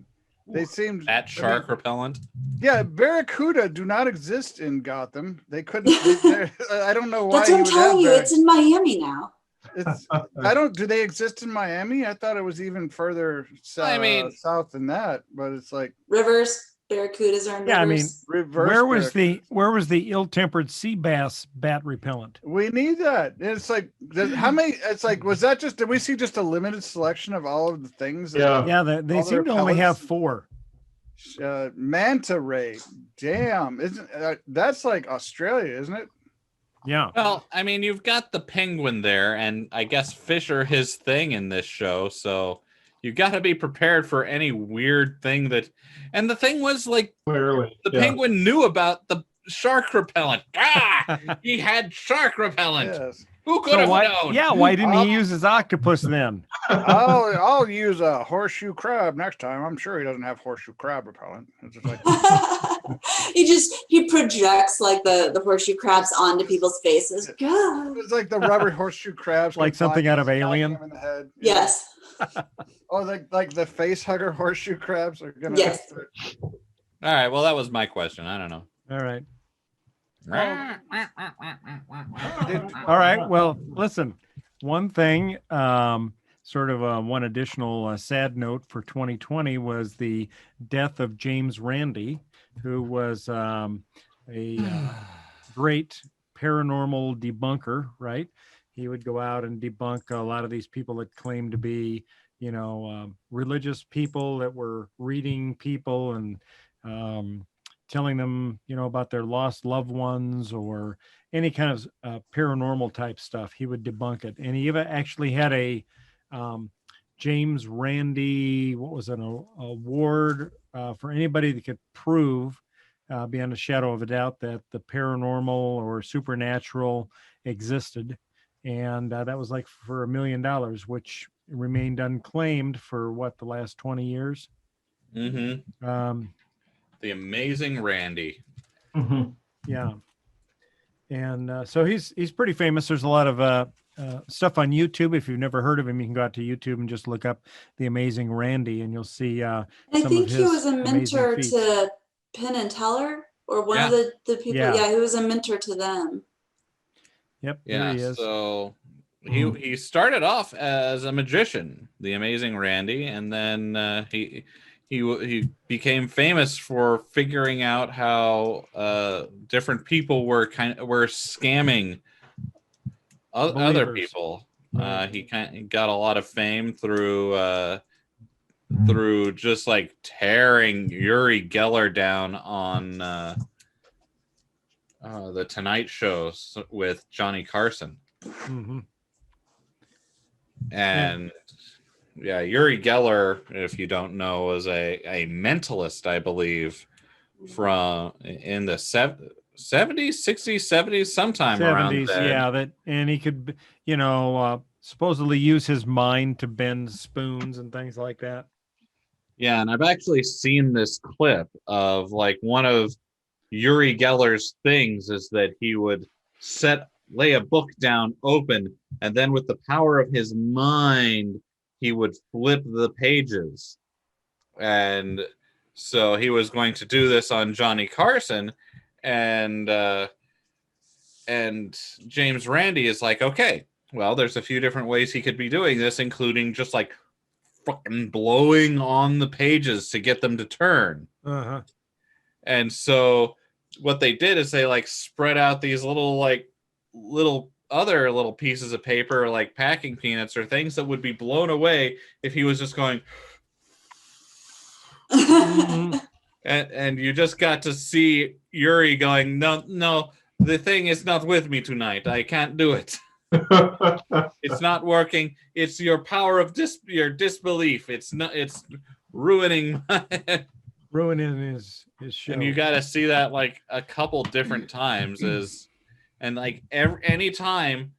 they seem shark repellent. Yeah, barracuda do not exist in Gotham. They couldn't. I don't know why. That's what I'm telling you. It's in Miami now. Do they exist in Miami? I thought it was even further south than that. But it's like rivers. Barracudas are in rivers. I mean, where was the ill-tempered sea bass bat repellent? We need that. It's like how many? It's like, was that just? Did we see just a limited selection of all of the things? They seem to only have 4. Manta ray. Damn, isn't that's like Australia, isn't it? Yeah. Well, I mean, you've got the penguin there, and I guess fish are his thing in this show, so. You got to be prepared for any weird thing that, and the thing was like the penguin knew about the shark repellent. He had shark repellent. Yes. Who could have known? Yeah, why didn't he use his octopus then? I'll use a horseshoe crab next time. I'm sure he doesn't have horseshoe crab repellent. It's just like he projects like the horseshoe crabs onto people's faces. God. it's like the rubber horseshoe crabs, Like something out of Alien. In the head. Yes. Oh, like the face hugger horseshoe crabs are gonna. Yes. All right. Well, that was my question. I don't know. All right. All right. Well, listen, one thing, sort of one additional sad note for 2020 was the death of James Randi, who was a great paranormal debunker, right? He would go out and debunk a lot of these people that claim to be, religious people that were reading people and telling them, about their lost loved ones or any kind of paranormal type stuff. He would debunk it. And he even actually had a James Randi, what was it, an award for anybody that could prove beyond a shadow of a doubt that the paranormal or supernatural existed. And that was like for $1 million, which remained unclaimed for the last 20 years. Mm-hmm. The amazing Randi. Mm-hmm. Yeah. And so he's pretty famous. There's a lot of stuff on YouTube. If you've never heard of him, you can go out to YouTube and just look up The Amazing Randi, and you'll see I think he was a mentor to Penn and Teller, or one of the people. Yeah, he was a mentor to them. Yep. Yeah. He is. So he started off as a magician, The Amazing Randi, and then he became famous for figuring out how different people were scamming other people. He got a lot of fame through just like tearing Uri Geller down on the Tonight Show with Johnny Carson. Mm-hmm. And Uri Geller, if you don't know, was a mentalist, I believe, from in the 70s, 60s, 70s, sometime 70s, around then. Yeah, and he could, supposedly use his mind to bend spoons and things like that. Yeah, and I've actually seen this clip of like one of Uri Geller's things is that he would lay a book down open, and then with the power of his mind, he would flip the pages. And so he was going to do this on Johnny Carson, and James Randi is like, okay, well, there's a few different ways he could be doing this, including just like fucking blowing on the pages to get them to turn. Uh-huh. And so what they did is they like spread out these little other little pieces of paper, like packing peanuts or things that would be blown away if he was just going. And you just got to see Uri going, no, the thing is not with me tonight. I can't do it. It's not working. It's your power of your disbelief. It's ruining his show. And you got to see that like a couple different times and like any time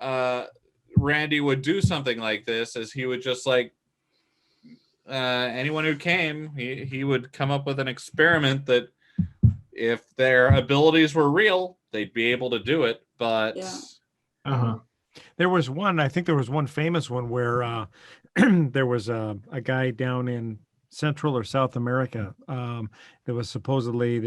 Randi would do something like this, as he would just like anyone who came, he would come up with an experiment that if their abilities were real, they'd be able to do it. But there was one famous one where there was a guy down in Central or South America. There was supposedly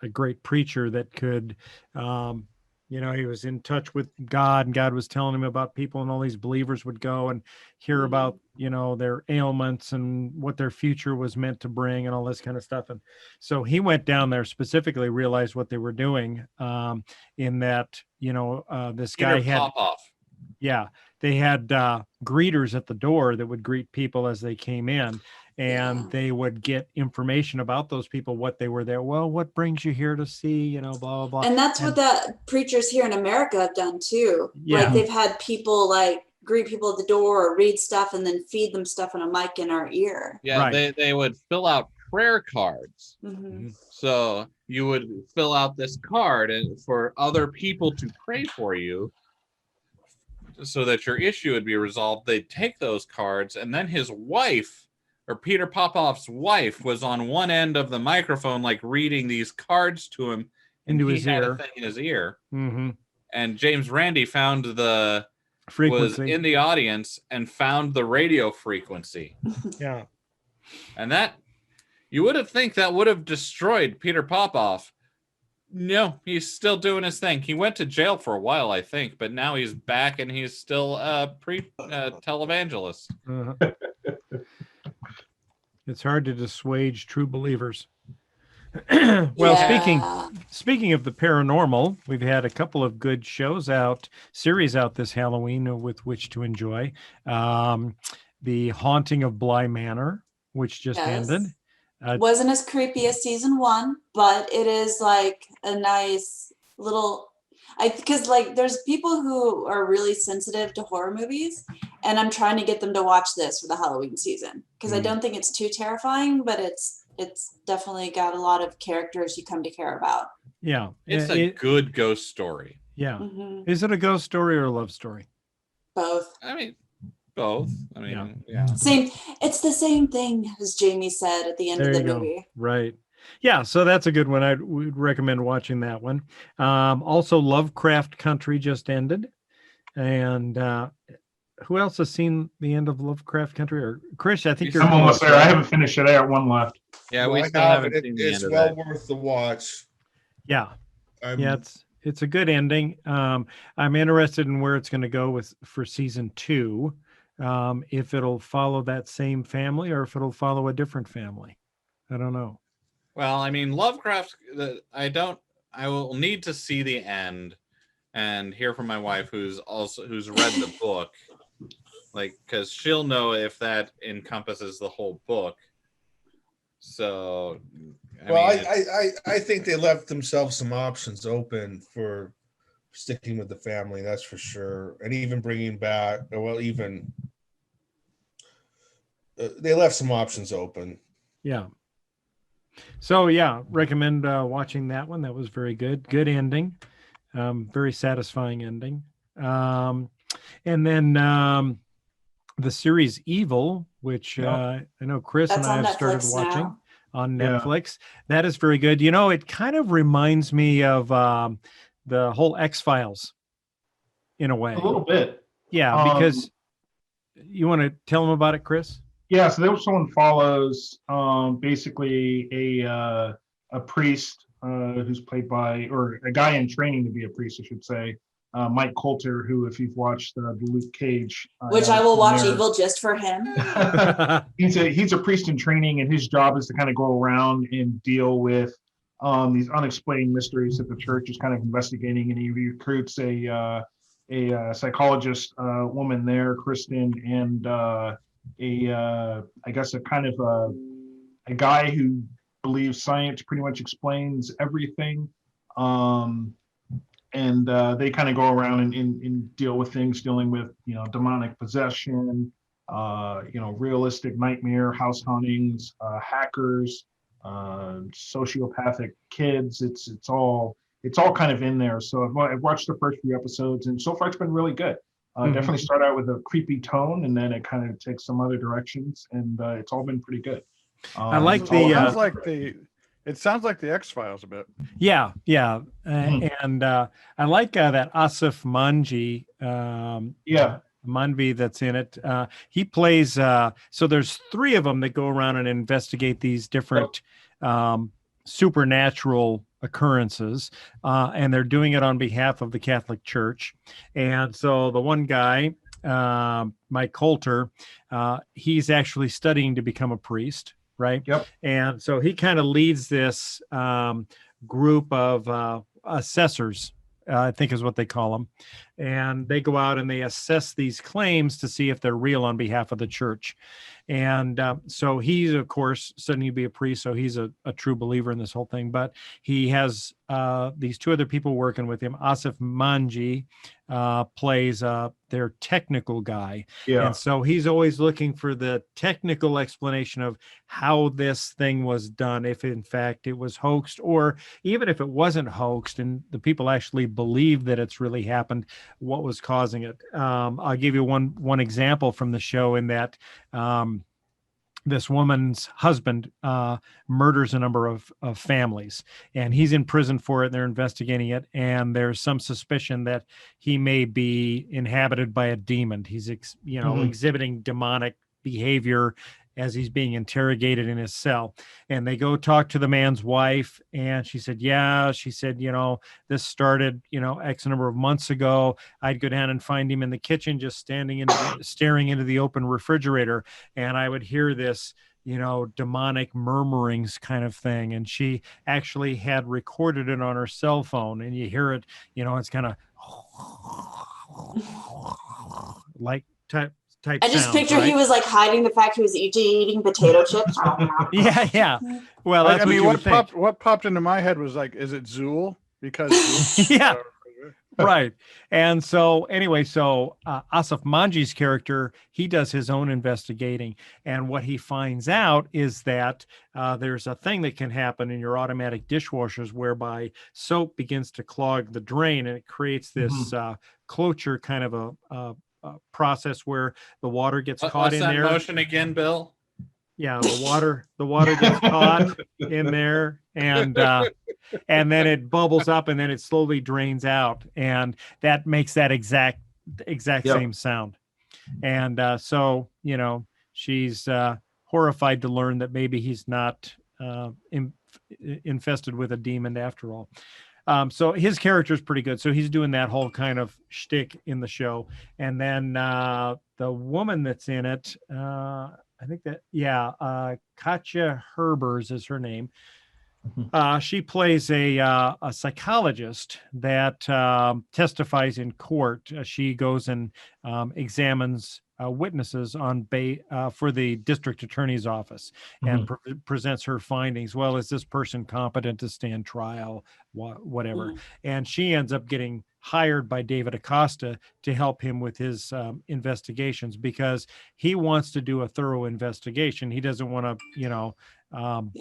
a great preacher that could, he was in touch with God, and God was telling him about people, and all these believers would go and hear about, their ailments and what their future was meant to bring and all this kind of stuff. And so he went down there, specifically realized what they were doing, in that, this guy had pop off. Yeah, they had greeters at the door that would greet people as they came in, and they would get information about those people, what they were there. Well, what brings you here to see, blah, blah, blah. And that's what the preachers here in America have done too. Yeah. Like they've had people like greet people at the door or read stuff and then feed them stuff on a mic in our ear. Yeah, right. They would fill out prayer cards. Mm-hmm. So you would fill out this card and for other people to pray for you so that your issue would be resolved, they'd take those cards, and then his wife, or Peter Popoff's wife, was on one end of the microphone, like reading these cards to him into his had ear. a thing in his ear. Mm-hmm. And James Randi found the Frequency. was in the audience and found the radio frequency. Yeah. And that, you would have think that would have destroyed Peter Popoff. No, he's still doing his thing. He went to jail for a while, I think, but now he's back and he's still a televangelist. Uh-huh. It's hard to dissuade true believers. Well, speaking of the paranormal, we've had a couple of good series out this Halloween with which to enjoy. The Haunting of Bly Manor, which just ended. Wasn't as creepy as season 1, but it is like a nice little, because like there's people who are really sensitive to horror movies, and I'm trying to get them to watch this for the Halloween season because I don't think it's too terrifying, but it's definitely got a lot of characters you come to care about. Yeah, it's a good ghost story. Yeah, is it a ghost story or a love story? Both. I mean, both. I mean, yeah. Same. It's the same thing as Jamie said at the end of the movie. Right. Yeah, so that's a good one. I would recommend watching that one. Also, Lovecraft Country just ended, and who else has seen the end of Lovecraft Country? Or Chris, I think you're almost there. I haven't finished it. I got one left. Yeah, we still haven't seen the it's end well of it. worth the watch. Yeah, it's a good ending. I'm interested in where it's going to go for season 2. If it'll follow that same family or if it'll follow a different family. I don't know. Well, I mean, Lovecraft, I will need to see the end and hear from my wife who's read the book, like, because she'll know if that encompasses the whole book. So, I think they left themselves some options open for sticking with the family, that's for sure, and even bringing back, they left some options open. Yeah. So recommend watching that one. That was very good. Good ending. Very satisfying ending. And then the series Evil, which I know Chris and I have started watching on Netflix. Yeah. That is very good. You know, it kind of reminds me of the whole X-Files in a way. A little bit. Yeah, because you want to tell them about it, Chris? Yeah, so there someone follows basically a priest who's played by, or a guy in training to be a priest, I should say, Mike Coulter, who, if you've watched the Luke Cage, which I will watch Evil just for him. he's a priest in training, and his job is to kind of go around and deal with these unexplained mysteries that the church is kind of investigating, and he recruits a psychologist woman there, Kristen, and I guess a kind of a guy who believes science pretty much explains everything. And they kind of go around and deal with things, dealing with, demonic possession, realistic nightmare, house hauntings, hackers, sociopathic kids. It's all kind of in there. So I've watched the first few episodes, and so far it's been really good. Definitely start out with a creepy tone, and then it kind of takes some other directions, and it's all been pretty good. I like it sounds like the X-Files a bit. Yeah. And I like that Asif Manji. Manvi that's in it. He plays. So there's 3 of them that go around and investigate these different supernatural occurrences, and they're doing it on behalf of the Catholic Church. And so the one guy, Mike Coulter, he's actually studying to become a priest, right? Yep. And so he kind of leads this group of assessors, I think is what they call them. And they go out and they assess these claims to see if they're real on behalf of the church. And so he's, of course, studying to be a priest. So he's a true believer in this whole thing. But he has these two other people working with him. Asif Manji plays their technical guy. Yeah. And so he's always looking for the technical explanation of how this thing was done, if in fact it was hoaxed, or even if it wasn't hoaxed and the people actually believe that it's really happened, what was causing it. I'll give you one example from the show in that this woman's husband murders a number of families, and he's in prison for it. They're investigating it, and there's some suspicion that he may be inhabited by a demon. He's exhibiting demonic behavior as he's being interrogated in his cell. And they go talk to the man's wife, and she said, this started, X number of months ago. I'd go down and find him in the kitchen, just staring into the open refrigerator. And I would hear this, demonic murmurings kind of thing. And she actually had recorded it on her cell phone, and you hear it, it's kind of like type I just sounds, picture right? he was like hiding the fact he was eating potato chips. Yeah. Well, that's what popped into my head was like, is it Zool? Because yeah, right. And so anyway, Asif Manji's character, he does his own investigating, and what he finds out is that there's a thing that can happen in your automatic dishwashers whereby soap begins to clog the drain, and it creates this cloture kind of a process where the water gets caught in there. Motion again, Bill? Yeah, the water gets caught in there, and then it bubbles up, and then it slowly drains out, and that makes that exact same sound. And so she's horrified to learn that maybe he's not infested with a demon after all. So his character is pretty good. So he's doing that whole kind of shtick in the show. And then the woman that's in it, Katja Herbers is her name. She plays a psychologist that testifies in court. She goes and examines witnesses on for the district attorney's office and presents her findings. Well, is this person competent to stand trial? Whatever. And she ends up getting hired by David Acosta to help him with his investigations, because he wants to do a thorough investigation. He doesn't want to,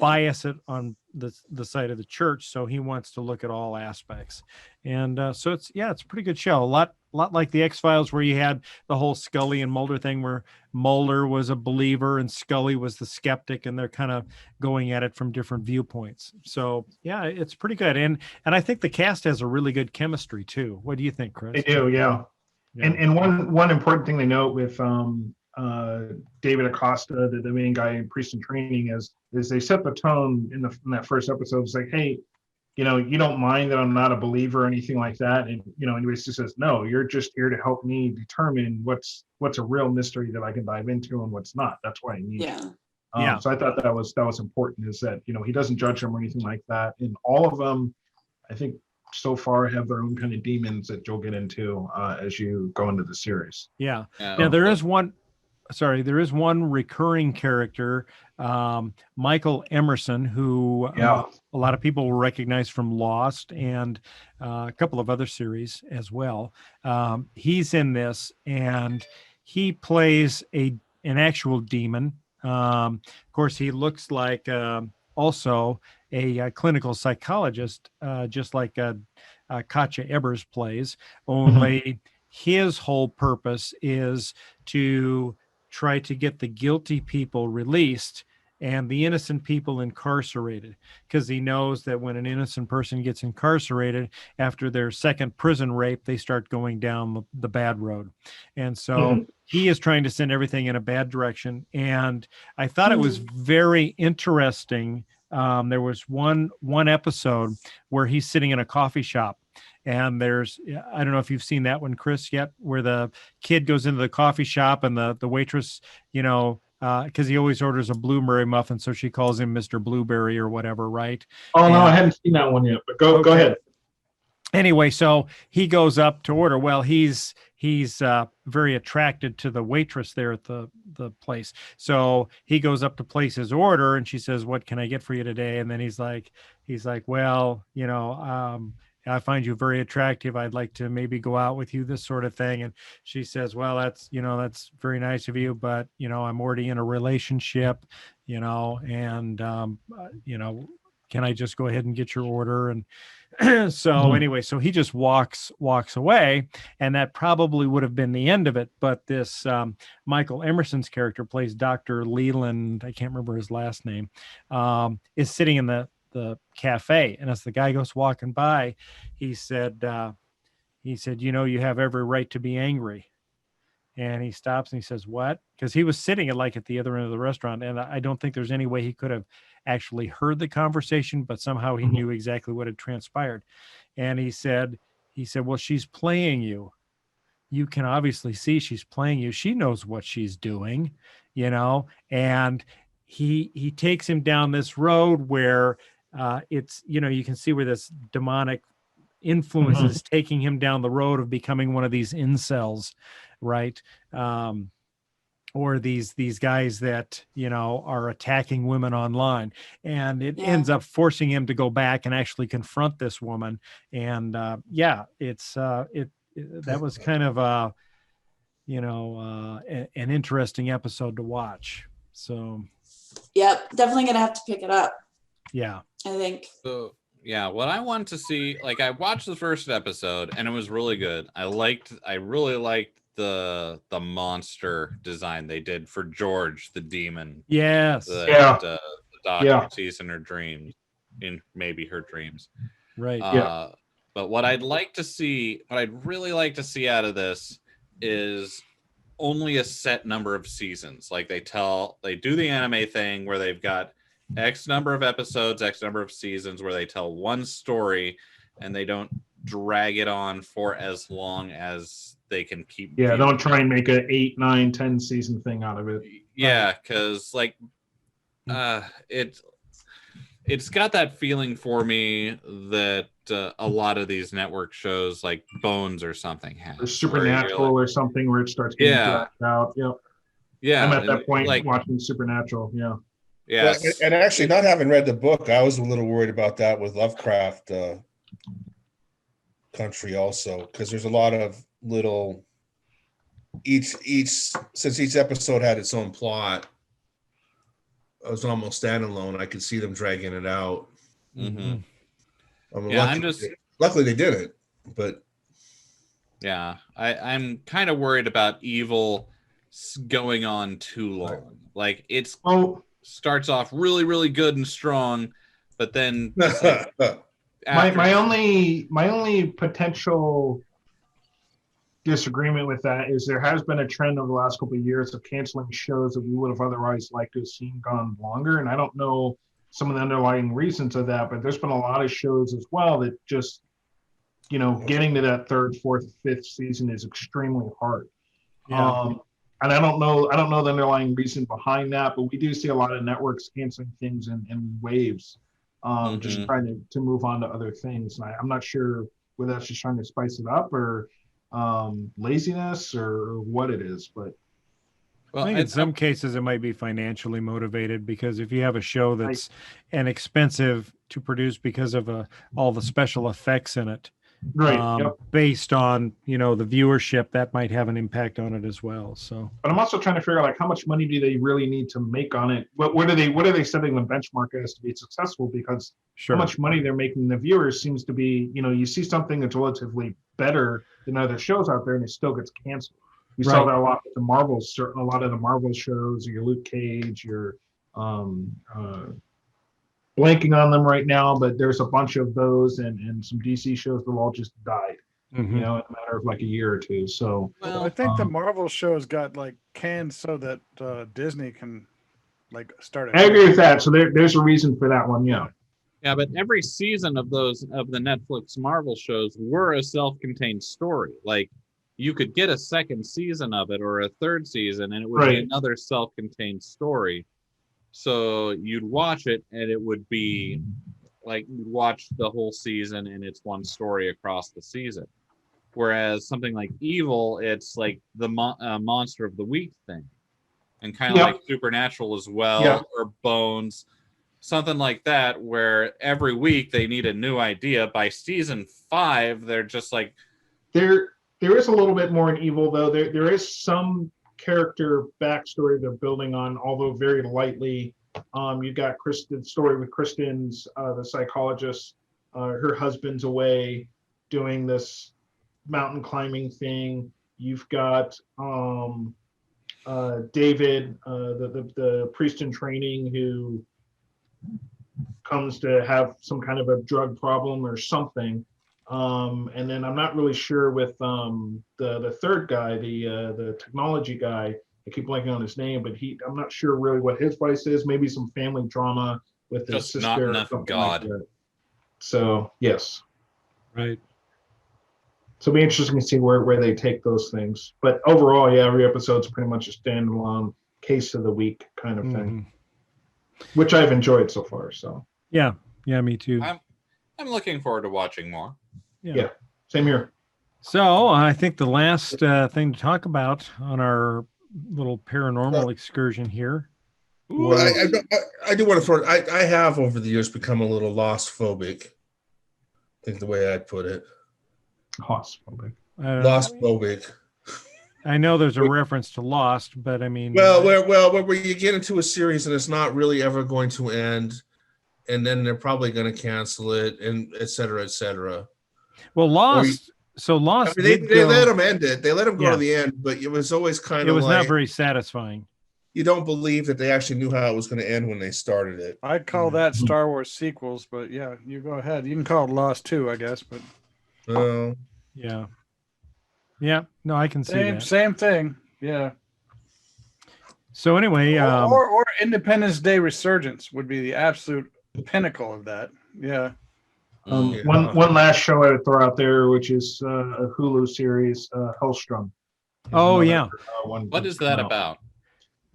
bias it on the side of the church. So he wants to look at all aspects. And so it's a pretty good show. A lot like the X-Files, where you had the whole Scully and Mulder thing, where Mulder was a believer and Scully was the skeptic, and they're kind of going at it from different viewpoints. So yeah, it's pretty good. And I think the cast has a really good chemistry too. What do you think, Chris? They do, yeah. And one important thing to note with David Acosta, the main guy in Priest in Training, is they set the tone in that first episode. It's like, hey, you don't mind that I'm not a believer or anything like that. And, anybody just says, no, you're just here to help me determine what's a real mystery that I can dive into and what's not. That's why I need you. So I thought that was important, is that, he doesn't judge them or anything like that. And all of them, I think, so far have their own kind of demons that you'll get into as you go into the series. Yeah. Now there is one recurring character, Michael Emerson, who a lot of people will recognize from Lost and a couple of other series as well. He's in this, and he plays an actual demon. Of course, he looks like also a clinical psychologist, just like Katja Ebers plays, only his whole purpose is to try to get the guilty people released and the innocent people incarcerated, because he knows that when an innocent person gets incarcerated after their second prison rape, they start going down the bad road. And so he is trying to send everything in a bad direction. And I thought it was very interesting. There was one episode where he's sitting in a coffee shop, and I don't know if you've seen that one, Chris, yet, where the kid goes into the coffee shop and the waitress, because he always orders a blueberry muffin, so she calls him Mr. Blueberry or whatever, right? No, I haven't seen that one yet, but go ahead. Anyway, so he goes up to order. Well, he's very attracted to the waitress there at the the place. So he goes up to place his order, and she says, "What can I get for you today?" And then he's like, "Well, I find you very attractive. I'd like to maybe go out with you, this sort of thing." And she says, "Well, that's very nice of you, but I'm already in a relationship, and can I just go ahead and get your order?" And so anyway, so he just walks away, and that probably would have been the end of it. But this Michael Emerson's character plays Dr. Leland, I can't remember his last name, is sitting in the cafe, and as the guy goes walking by, he said, you have every right to be angry. And he stops and he says, "What?" Because he was sitting at the other end of the restaurant, and I don't think there's any way he could have actually heard the conversation, but somehow he knew exactly what had transpired. And he said, "Well, she's playing you. You can obviously see she's playing you. She knows what she's doing, And he takes him down this road where it's, you can see where this demonic influence is taking him down the road of becoming one of these incels, right? Or these guys that are attacking women online, and it ends up forcing him to go back and actually confront this woman. And it's that was kind of an interesting episode to watch. So yep, definitely gonna have to pick it up. Yeah, I think so. Yeah, what I want to see, I watched the first episode and it was really good. I really liked the monster design they did for George the demon. Yes. The doctor sees in her dreams, in maybe her dreams. Right. But what I'd really like to see out of this is only a set number of seasons. Like they do the anime thing where they've got X number of episodes, X number of seasons where they tell one story and they don't drag it on for as long as they can keep. Yeah, don't try and make an 8, 9, 10 season thing out of it. Yeah, because it's got that feeling for me that a lot of these network shows like Bones or something have. Or Supernatural or something where it starts getting dragged out. Yep. Yeah. I'm at that point watching Supernatural. Yeah. Yeah, and actually, not having read the book, I was a little worried about that with Lovecraft Country also, because there's a lot of little since each episode had its own plot. It was almost standalone. I could see them dragging it out. Mm-hmm. Luckily they didn't, but yeah, I'm kind of worried about Evil going on too long. Like it's starts off really, really good and strong, but then my only potential disagreement with that is there has been a trend over the last couple of years of canceling shows that we would have otherwise liked to have seen gone longer, and I don't know some of the underlying reasons of that, but there's been a lot of shows as well that just getting to that 3rd, 4th, 5th season is extremely hard. And I don't know the underlying reason behind that, but we do see a lot of networks canceling things in waves, just trying to move on to other things. And I'm not sure whether that's just trying to spice it up or laziness or what it is. But I think in some cases it might be financially motivated, because if you have a show that's inexpensive to produce because of all the special effects in it, based on the viewership, that might have an impact on it as well. So, but I'm also trying to figure out how much money do they really need to make on it? What are they setting the benchmark as to be successful? Because how much money they're making the viewers seems to be, you see something that's relatively better than other shows out there and it still gets canceled. We saw that a lot with the Marvels, a lot of the Marvel shows, your Luke Cage, your blanking on them right now, but there's a bunch of those and some DC shows that all just died, in a matter of like a year or two. So I think the Marvel shows got canned so that Disney can start it. I agree with that. So there's a reason for that one. Yeah. Yeah, but every season of the Netflix Marvel shows were a self-contained story. Like you could get a 2nd season of it or a 3rd season, and it would be another self-contained story. So you'd watch it, and it would be like you'd watch the whole season, and it's one story across the season. Whereas something like Evil, it's like the monster of the week thing. and kind of Yep. like Supernatural as well, Yep. or Bones, something like that, where every week they need a new idea. By season 5, they're just like, There is a little bit more in Evil, though. There is some character backstory they're building on, although very lightly. You got Kristen's story with Kristen's the psychologist. Her husband's away doing this mountain climbing thing. You've got David, the priest in training, who comes to have some kind of a drug problem or something. And then I'm not really sure with the third guy, the technology guy. I keep blanking on his name, but I'm not sure really what his vice is. Maybe some family drama with his just sister. not or enough something God. like that. So yes, Right. so it'll be interesting to see where they take those things. But overall, yeah, every episode's pretty much a standalone case of the week kind of thing, which I've enjoyed so far. So Yeah, me too. I'm looking forward to watching more. yeah, same here. So I think the last thing to talk about on our little paranormal excursion here. Well, I do want to throw. I have over the years become a little lost phobic. I think the way I'd put it. Lost Phobic. I know there's a reference to Lost, but I mean, where you get into a series and it's not really ever going to end, and then they're probably going to cancel it, and et cetera, et cetera. Well, Lost. Lost. I mean, they let them end it. They let them go to the end, but it was always kind of. It was not very satisfying. You don't believe that they actually knew how it was going to end when they started it. I'd call that Star Wars sequels, but yeah, you go ahead. You can call it Lost too, I guess. But yeah. No, I can see that. Same thing. Yeah. So anyway, or Independence Day Resurgence would be the absolute pinnacle of that. Yeah. One last show I would throw out there, which is a Hulu series, Hellstrom. What is that about?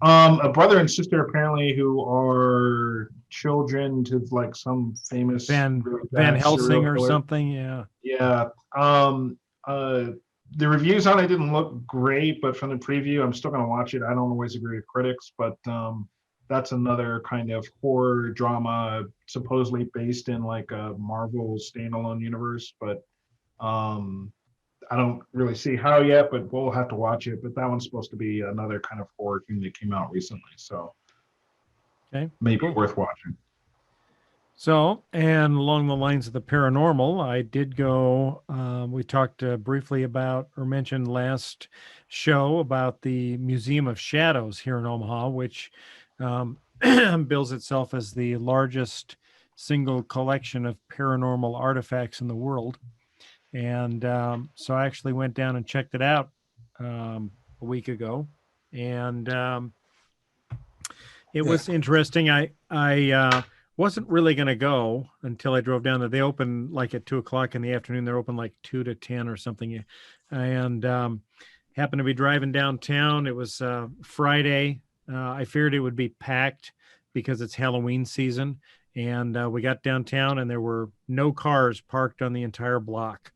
A brother and sister apparently who are children to like some famous Van Helsing or something. Yeah. The reviews on it didn't look great, but from the preview, I'm still going to watch it. I don't always agree with critics, but that's another kind of horror drama, supposedly based in like a Marvel standalone universe. But I don't really see how yet, but we'll have to watch it. But that one's supposed to be another kind of horror thing that came out recently. So maybe worth watching. So, and along the lines of the paranormal, I did go, we talked briefly about, or mentioned last show about the Museum of Shadows here in Omaha, which bills itself as the largest single collection of paranormal artifacts in the world. And so I actually went down and checked it out a week ago. And it was interesting. I wasn't really going to go until I drove down there. They open like at 2:00 in the afternoon. They're open like 2 to 10 or something. And happened to be driving downtown. It was Friday. I feared it would be packed because it's Halloween season. And we got downtown and there were no cars parked on the entire block.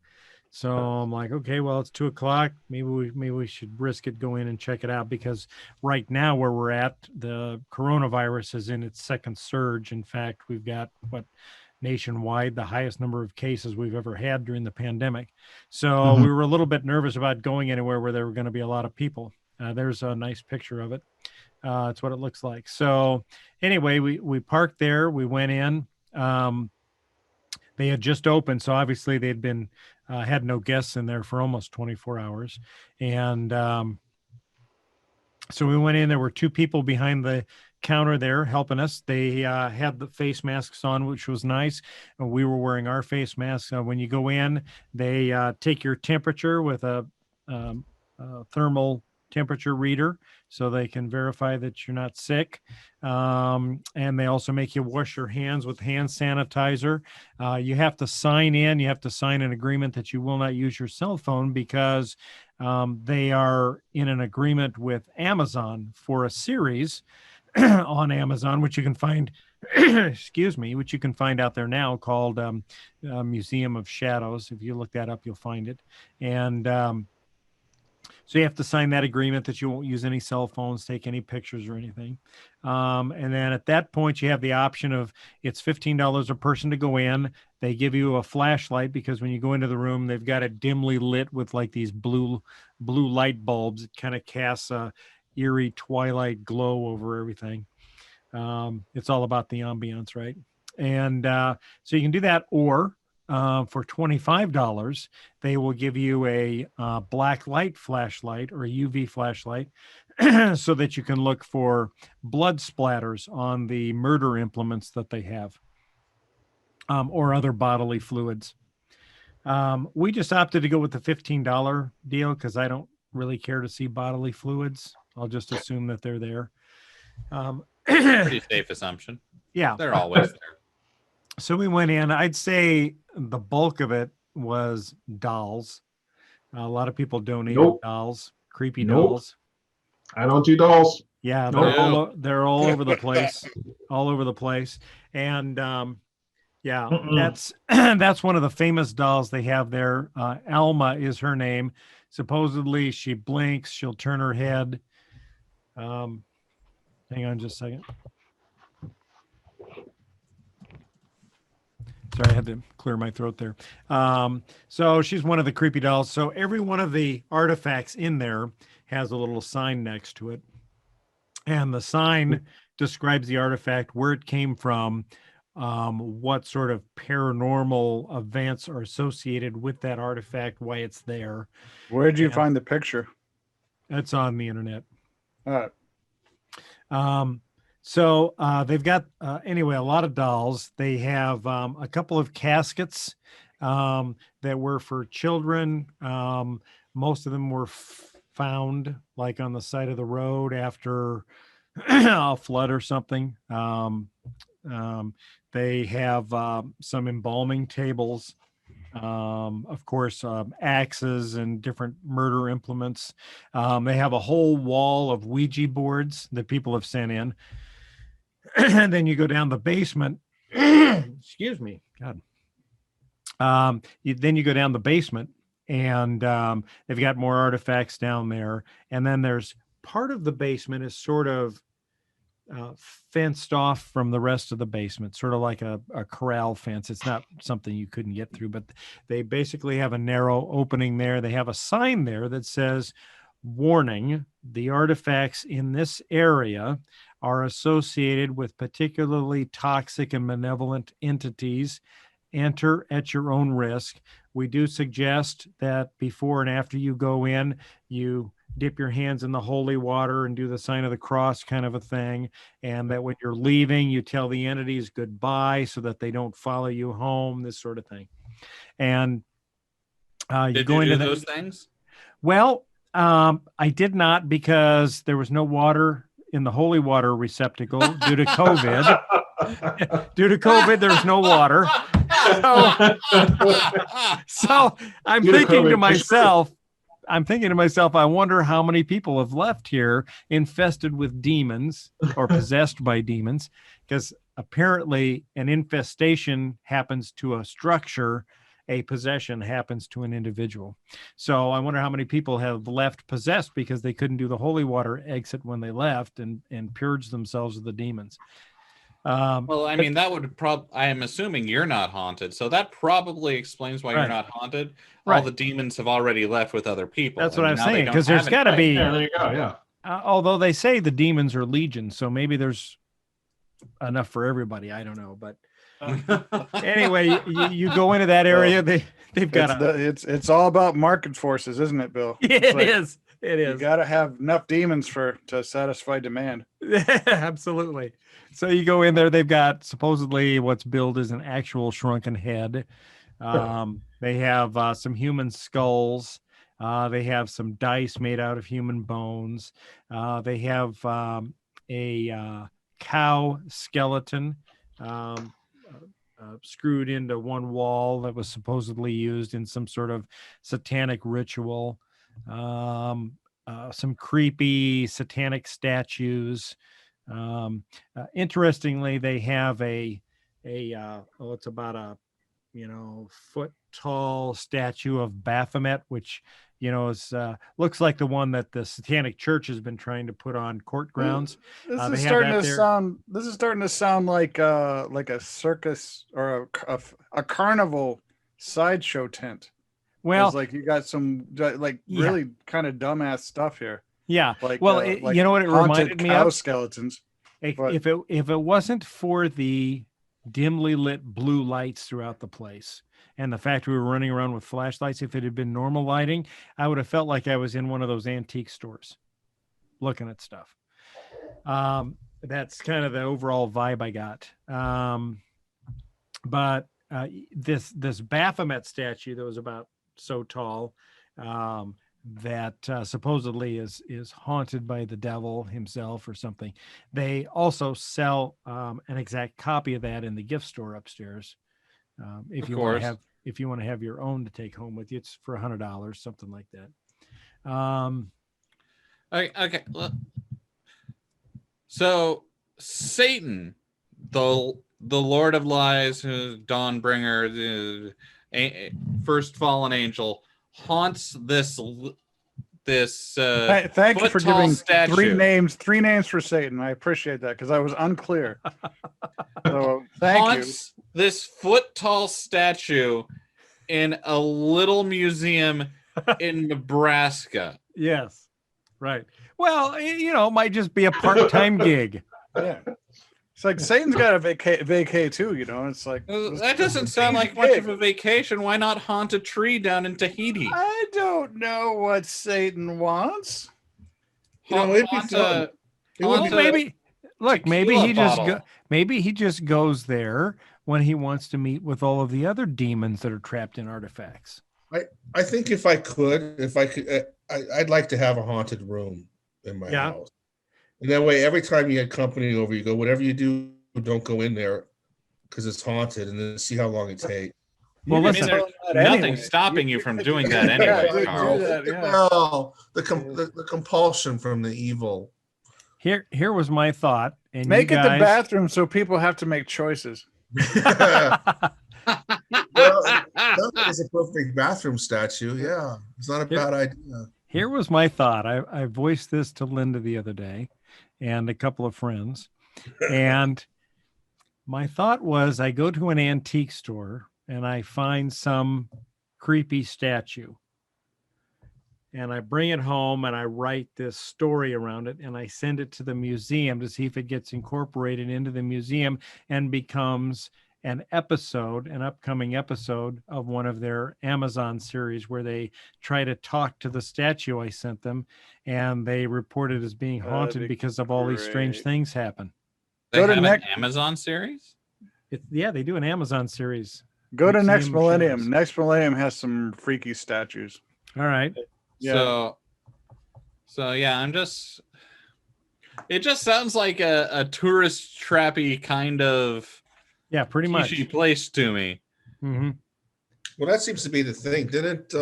So I'm like, okay, well, it's 2:00. Maybe we should risk it, go in and check it out, because right now where we're at, the coronavirus is in its second surge. In fact, we've got nationwide, the highest number of cases we've ever had during the pandemic. So we were a little bit nervous about going anywhere where there were going to be a lot of people. There's a nice picture of it. It's what it looks like. So anyway, we parked there. We went in. They had just opened, so obviously they'd been had no guests in there for almost 24 hours. And so we went in. There were 2 people behind the counter there helping us. They had the face masks on, which was nice. And we were wearing our face masks. When you go in, they take your temperature with a thermal temperature reader so they can verify that you're not sick. And they also make you wash your hands with hand sanitizer. You have to sign in. You have to sign an agreement that you will not use your cell phone, because they are in an agreement with Amazon for a series on Amazon, which you can find, which you can find out there now, called Museum of Shadows. If you look that up, you'll find it. And So you have to sign that agreement that you won't use any cell phones, take any pictures or anything. And then at that point, you have the option of it's $15 a person to go in. They give you a flashlight because when you go into the room, they've got it dimly lit with like these blue light bulbs. It kind of casts a eerie twilight glow over everything. It's all about the ambiance, right? And so you can do that, or for $25, they will give you a black light flashlight or a UV flashlight so that you can look for blood splatters on the murder implements that they have, or other bodily fluids. We just opted to go with the $15 deal because I don't really care to see bodily fluids. I'll just assume that they're there. Pretty safe assumption. Yeah. They're always there. So we went in. I'd say the bulk of it was dolls. A lot of people donated dolls, creepy dolls. I don't do dolls. Yeah, they're all over the place, all over the place. And that's one of the famous dolls they have there. Alma is her name. Supposedly she blinks, she'll turn her head. Hang on just a second. Sorry, I had to clear my throat there. So she's one of the creepy dolls. So every one of the artifacts in there has a little sign next to it. And the sign describes the artifact, where it came from, what sort of paranormal events are associated with that artifact, why it's there. Where'd you find the picture? It's on the internet. All right. So they've got, anyway, a lot of dolls. They have a couple of caskets that were for children. Most of them were found like on the side of the road after a flood or something. They have some embalming tables. Of course, axes and different murder implements. They have a whole wall of Ouija boards that people have sent in. And then you go down the basement. Excuse me, God. Then you go down the basement, and they've got more artifacts down there. And then there's part of the basement is sort of fenced off from the rest of the basement, sort of like a corral fence. It's not something you couldn't get through, but they basically have a narrow opening there. They have a sign there that says, "Warning, the artifacts in this area are associated with particularly toxic and malevolent entities. Enter at your own risk. We do suggest that before and after you go in, you dip your hands in the holy water and do the sign of the cross kind of a thing. And that when you're leaving, you tell the entities goodbye so that they don't follow you home, this sort of thing." And Did you do those things? Well, I did not, because there was no water in the holy water receptacle due to COVID. Due to COVID, there's no water. So I'm thinking to myself, I wonder how many people have left here infested with demons or possessed by demons, because apparently an infestation happens to a structure, a possession happens to an individual. So I wonder how many people have left possessed because they couldn't do the holy water exit when they left and purge themselves of the demons. Well, I mean, that would I am assuming you're not haunted, so that probably explains why you're not haunted. All the demons have already left with other people. That's what I'm saying, because there's got to be. Yeah, there you go. Yeah. Although they say the demons are legion, so maybe there's enough for everybody. I don't know, but anyway, you go into that area. They've got it's all about market forces, isn't it, Bill? It is. You got to have enough demons to satisfy demand. Absolutely. So you go in there. They've got supposedly what's billed as an actual shrunken head. They have some human skulls. They have some dice made out of human bones. They have a cow skeleton screwed into one wall that was supposedly used in some sort of satanic ritual. Some creepy satanic statues. Interestingly, they have it's about foot tall statue of Baphomet, which is looks like the one that the Satanic Church has been trying to put on court grounds. This is starting to sound like a circus or a carnival sideshow tent. Well, it's like you got some really kind of dumbass stuff here. Yeah. Like, you know what it reminded me of? Skeletons. If it wasn't for the dimly lit blue lights throughout the place and the fact we were running around with flashlights, if it had been normal lighting, I would have felt like I was in one of those antique stores looking at stuff. That's kind of the overall vibe I got. But this Baphomet statue that was about so tall, that supposedly is haunted by the devil himself or something. They also sell an exact copy of that in the gift store upstairs. If you want to have your own to take home with you, it's for $100, something like that. Okay. So Satan, the Lord of Lies, Dawnbringer, the first fallen angel, haunts this thank you for giving statue. three names for Satan. I appreciate that because I was unclear. So thank you. This foot tall statue in a little museum in Nebraska. Yes, right. Well, it might just be a part-time gig. Yeah. It's like Satan's got a vacay too, It's like that doesn't sound like much of a vacation. Why not haunt a tree down in Tahiti? I don't know what Satan wants. Maybe he just goes there when he wants to meet with all of the other demons that are trapped in artifacts. I think if I could, I'd like to have a haunted room in my house. And that way, every time you had company over, you go, whatever you do, don't go in there because it's haunted, and then see how long it takes. Well, listen, there's nothing stopping you from doing that anyway, Carl. Well, the compulsion from the evil. Here was my thought. And make it the bathroom so people have to make choices. Well, that is a perfect bathroom statue. Yeah, it's not a bad idea. Here was my thought. I voiced this to Linda the other day and a couple of friends. And my thought was I go to an antique store and I find some creepy statue. And I bring it home and I write this story around it and I send it to the museum to see if it gets incorporated into the museum and becomes an upcoming episode of one of their Amazon series where they try to talk to the statue I sent them and they report it as being haunted because of all these strange things happen. They have an Amazon series? They do an Amazon series. Go to Next Millennium. Shows. Next Millennium has some freaky statues. All right. Yeah. So yeah, it just sounds like a tourist trappy kind of pretty much place to me. Mm-hmm. Well, that seems to be the thing. Didn't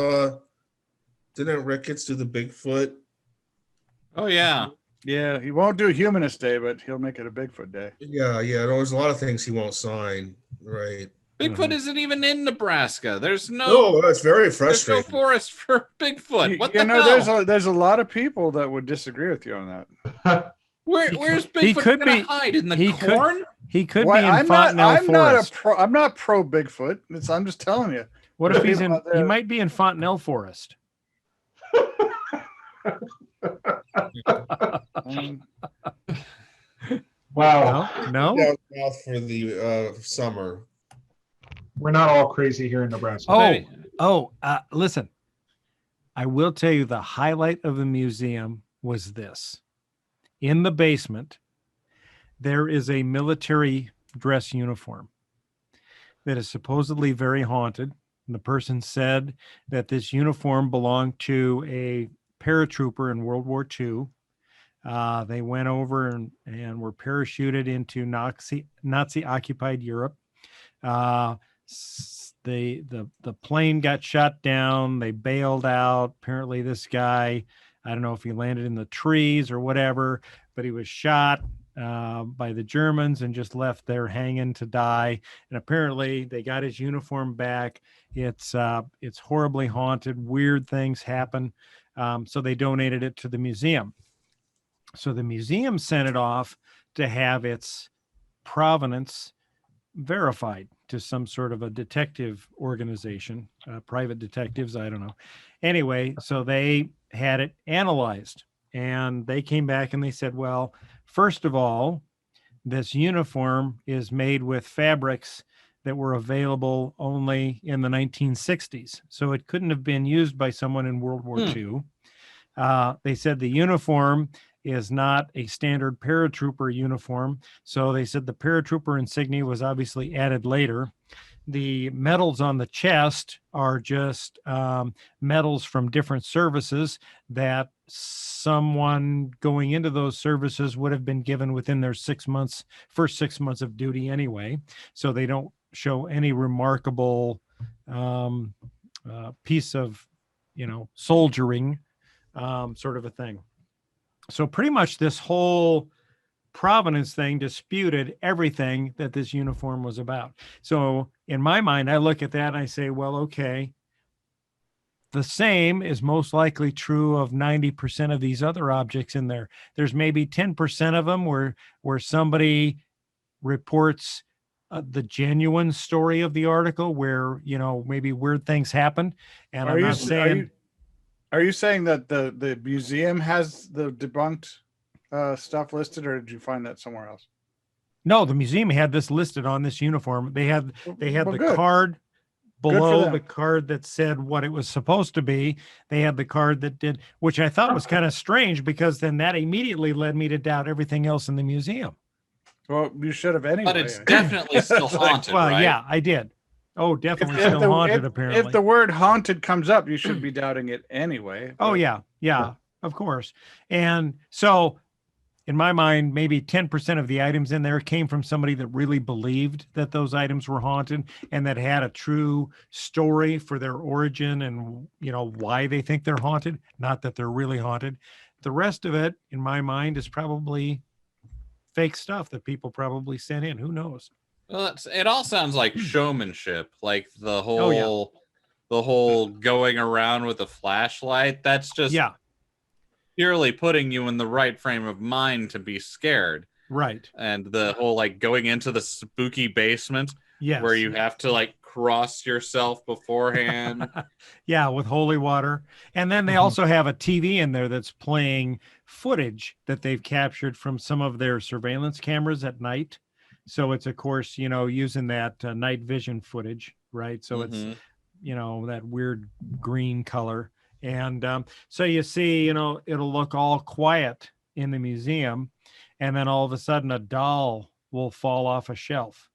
Ricketts do the Bigfoot? Oh yeah. Yeah, he won't do Humanist Day, but he'll make it a Bigfoot Day. Yeah. There's a lot of things he won't sign. Right. Bigfoot isn't even in Nebraska. There's no. That's very frustrating. There's no forest for Bigfoot. What the hell? There's a lot of people that would disagree with you on that. Where's Bigfoot going to hide in the corn? He could be in Fontenelle Forest. I'm not pro Bigfoot. I'm just telling you. What if he's in? He might be in Fontenelle Forest. Wow. No. South for the summer. We're not all crazy here in Nebraska. Listen. I will tell you the highlight of the museum was this. In the basement, there is a military dress uniform that is supposedly very haunted. And the person said that this uniform belonged to a paratrooper in World War II. They went over and were parachuted into Nazi-occupied Europe. The plane got shot down. They bailed out. Apparently this guy, I don't know if he landed in the trees or whatever, but he was shot. by the Germans and just left there hanging to die. And apparently they got his uniform back. It's horribly haunted. Weird things happen. So they donated it to the museum. So the museum sent it off to have its provenance verified to some sort of a detective organization, private detectives, I don't know. Anyway, so they had it analyzed, and they came back and they said, well, first of all, this uniform is made with fabrics that were available only in the 1960s. So it couldn't have been used by someone in World War II. They said the uniform is not a standard paratrooper uniform. So they said the paratrooper insignia was obviously added later. The medals on the chest are just medals from different services that someone going into those services would have been given within their first 6 months of duty anyway. So they don't show any remarkable piece of, soldiering sort of a thing. So pretty much this whole provenance thing disputed everything that this uniform was about. So in my mind, I look at that and I say, well, okay, the same is most likely true of 90% of these other objects in there. There's maybe 10% of them where somebody reports the genuine story of the article where, maybe weird things happened. And I'm not saying... Are you saying that the museum has the debunked stuff listed, or did you find that somewhere else? No, the museum had this listed on this uniform. They had the good. card below the card that said what it was supposed to be. They had the card that did, which I thought was kind of strange, because then that immediately led me to doubt everything else in the museum. Well, you should have anyway. But it's definitely still haunted, well, right? Yeah, I did. Oh, definitely still haunted, apparently. If the word haunted comes up, you should be doubting it anyway. Oh, yeah, of course. And so, in my mind, maybe 10% of the items in there came from somebody that really believed that those items were haunted and that had a true story for their origin and, why they think they're haunted, not that they're really haunted. The rest of it, in my mind, is probably fake stuff that people probably sent in. Who knows? Well, it all sounds like showmanship, like the whole going around with a flashlight. That's just purely putting you in the right frame of mind to be scared. Right. And the whole going into the spooky basement where you have to cross yourself beforehand. Yeah, with holy water. And then they also have a TV in there that's playing footage that they've captured from some of their surveillance cameras at night. So it's, of course, using that night vision footage, right? So it's, that weird green color. And so you see, it'll look all quiet in the museum. And then all of a sudden a doll will fall off a shelf.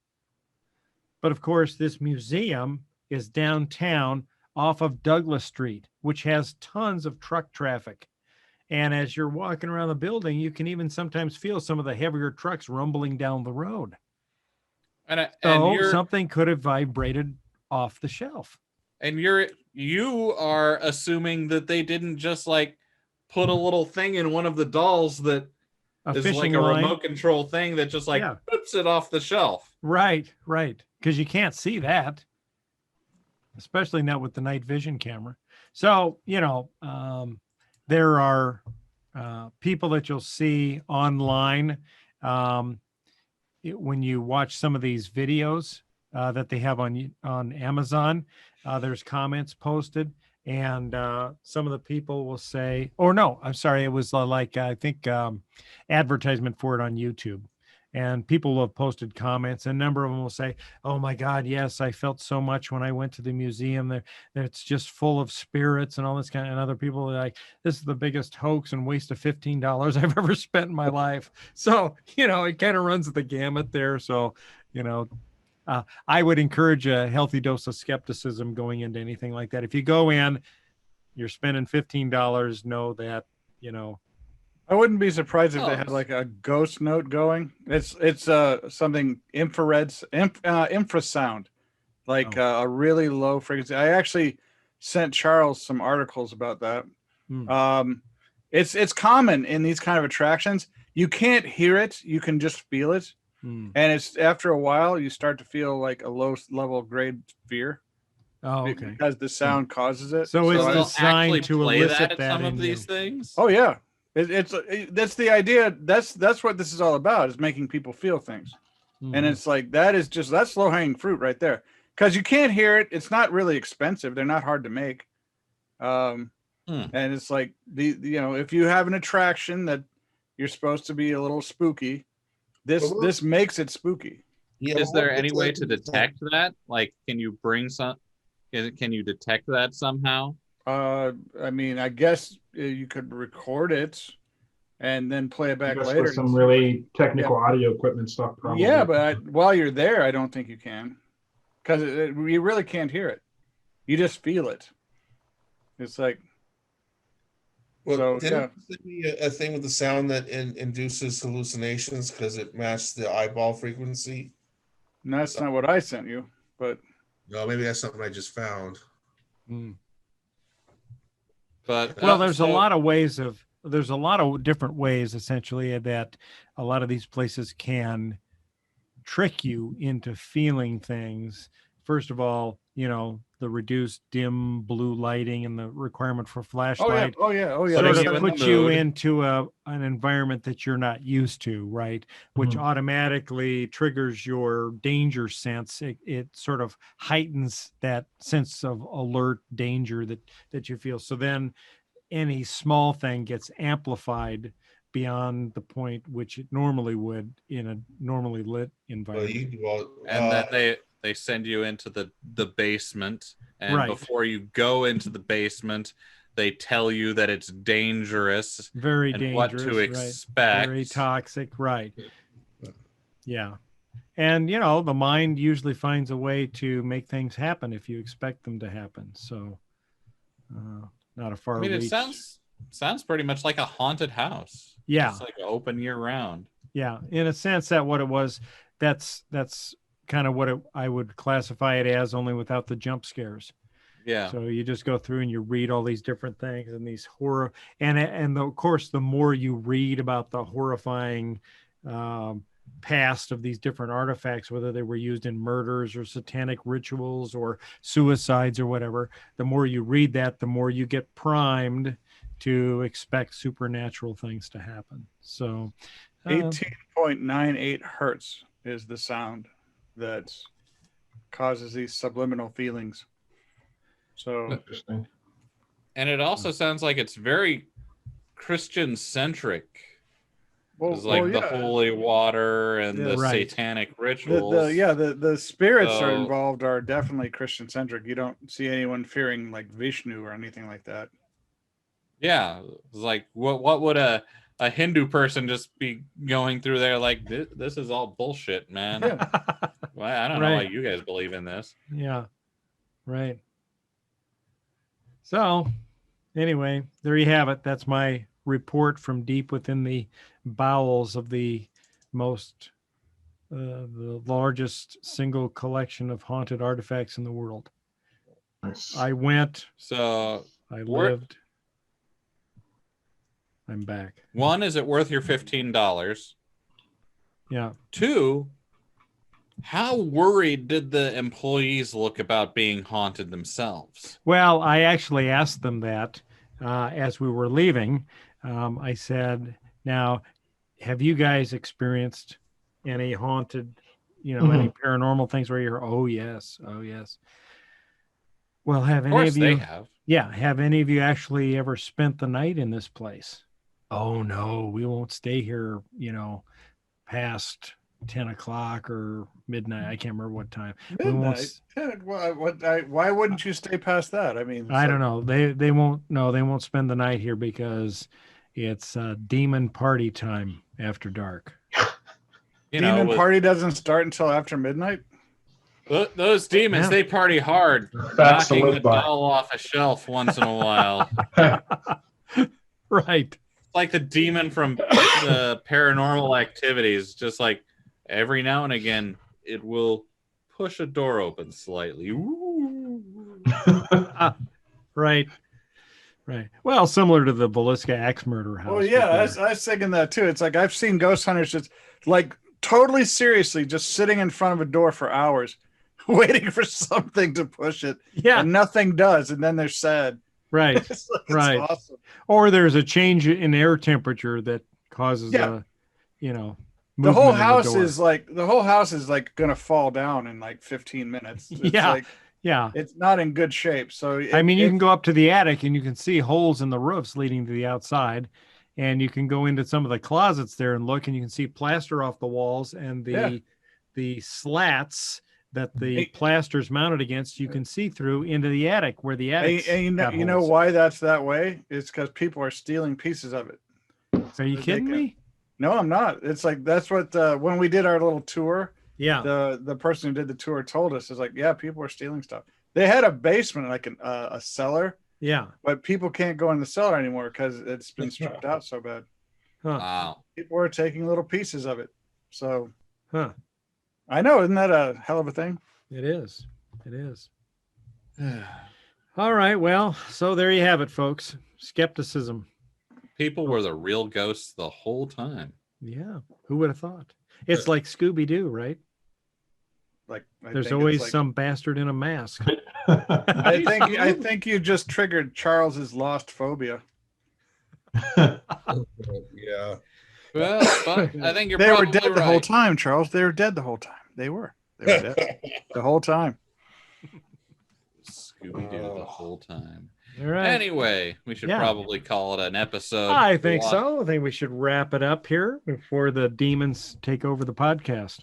But of course, this museum is downtown off of Douglas Street, which has tons of truck traffic. And as you're walking around the building, you can even sometimes feel some of the heavier trucks rumbling down the road. And something could have vibrated off the shelf. And you are assuming that they didn't just put a little thing in one of the dolls that is like a remote control thing that just puts it off the shelf. Right. Because you can't see that, especially not with the night vision camera. So, there are people that you'll see online when you watch some of these videos that they have on Amazon. There's comments posted, and some of the people will say, it was I think advertisement for it on YouTube. And people will have posted comments, and a number of them will say, oh my God, yes, I felt so much when I went to the museum there. It's just full of spirits and all this kind of, and other people are like, this is the biggest hoax and waste of $15 I've ever spent in my life. So, it kind of runs the gamut there. So, I would encourage a healthy dose of skepticism going into anything like that. If you go in, you're spending $15, know that, I wouldn't be surprised if they had a ghost note going. It's something infrasound, a really low frequency. I actually sent Charles some articles about that. It's common in these kind of attractions. you can't hear it, you can just feel it. And it's after a while you start to feel like a low level grade fear. Oh, okay. Because the sound causes it. So it's they'll designed to play elicit that that at some in of these you. things. Oh yeah, that's the idea. That's what this is all about, is making people feel things. And it's like that's low hanging fruit right there, because you can't hear it. It's not really expensive. They're not hard to make. And it's like if you have an attraction that you're supposed to be a little spooky, this makes it spooky. Yeah, Is there any way to detect that? Like, can you bring some? Can you detect that somehow? I mean, I guess you could record it and then play it back later. With some really technical audio equipment stuff, probably. Yeah, but while you're there, I don't think you can, because you really can't hear it. You just feel it. It's like. Well, didn't you send me a thing with the sound that induces hallucinations because it matched the eyeball frequency? No, that's not what I sent you, but. No, maybe that's something I just found. But well, there's a lot of different ways, essentially, that a lot of these places can trick you into feeling things. First of all, the reduced dim blue lighting and the requirement for flashlight. Oh yeah. Sort of puts you into an environment that you're not used to, right? Which automatically triggers your danger sense. It sort of heightens that sense of alert danger that you feel. So then any small thing gets amplified beyond the point which it normally would in a normally lit environment. And then they send you into the basement, and before you go into the basement, they tell you that it's dangerous, very and dangerous, what to expect, very toxic, right? Yeah, and the mind usually finds a way to make things happen if you expect them to happen. So, not a far. I mean, reach. It sounds pretty much like a haunted house. Yeah, it's like open year round. Yeah, in a sense, that what it was. That's kind of what I would classify it as, only without the jump scares. Yeah. So you just go through and you read all these different things and these horror, and of course, the more you read about the horrifying past of these different artifacts, whether they were used in murders or satanic rituals or suicides or whatever, the more you read that, the more you get primed to expect supernatural things to happen. So 18.98 hertz is the sound that causes these subliminal feelings. So interesting. And it also sounds like it's very Christian centric. The holy water and the satanic rituals. The spirits are involved are definitely Christian centric. You don't see anyone fearing like Vishnu or anything like that. Yeah, it's like what would a Hindu person just be going through there like this is all bullshit, man. Yeah. Well, I don't know why you guys believe in this. Yeah, right. So, anyway, there you have it. That's my report from deep within the bowels of the largest single collection of haunted artifacts in the world. Nice. I went. So I lived. I'm back. 1, is it worth your $15? Yeah. 2, how worried did the employees look about being haunted themselves? Well, I actually asked them that as we were leaving. I said, now, have you guys experienced any haunted, any paranormal things where you're, oh, yes. Well, have any of you? They have. Yeah. Have any of you actually ever spent the night in this place? Oh, no, we won't stay here, past 10 o'clock or midnight. I can't remember what time. Midnight? Why wouldn't you stay past that? I mean, I don't know. They won't. No, they won't spend the night here because it's demon party time after dark. Demon party doesn't start until after midnight? Those demons, they party hard, knocking the doll off a shelf once in a while. Right. Like the demon from the Paranormal Activities, just like every now and again, it will push a door open slightly. Right. Right. Well, similar to the Villisca axe murder house. Oh yeah, I was thinking that too. It's like I've seen ghost hunters just like totally seriously just sitting in front of a door for hours, waiting for something to push it. Yeah. And nothing does, and then they're sad. Right. It's right. awesome. Or there's a change in air temperature that causes the whole house is like gonna fall down in like 15 minutes. It's it's not in good shape. So you can go up to the attic and you can see holes in the roofs leading to the outside, and you can go into some of the closets there and look, and you can see plaster off the walls, and the slats that the plaster's mounted against, you can see through into the attic where the attic. And you know why that's that way? It's because people are stealing pieces of it. Are you kidding me? No, I'm not. It's like that's what when we did our little tour. Yeah. The person who did the tour told us, is like, yeah, people are stealing stuff. They had a basement, like a cellar. Yeah. But people can't go in the cellar anymore because it's been stripped out so bad. Huh. Wow. People are taking little pieces of it. So I know, isn't that a hell of a thing? It is. It is. All right. Well, so there you have it, folks. Skepticism. People were the real ghosts the whole time. Yeah. Who would have thought? It's like Scooby-Doo, right? Like there's always some bastard in a mask. I think you just triggered Charles's lost phobia. Yeah. Well, but I think they were dead the whole time, Charles. They were dead the whole time. They were dead the whole time. Scooby-Doo the whole time. All right. Anyway, we should probably call it an episode. I think so. I think we should wrap it up here before the demons take over the podcast.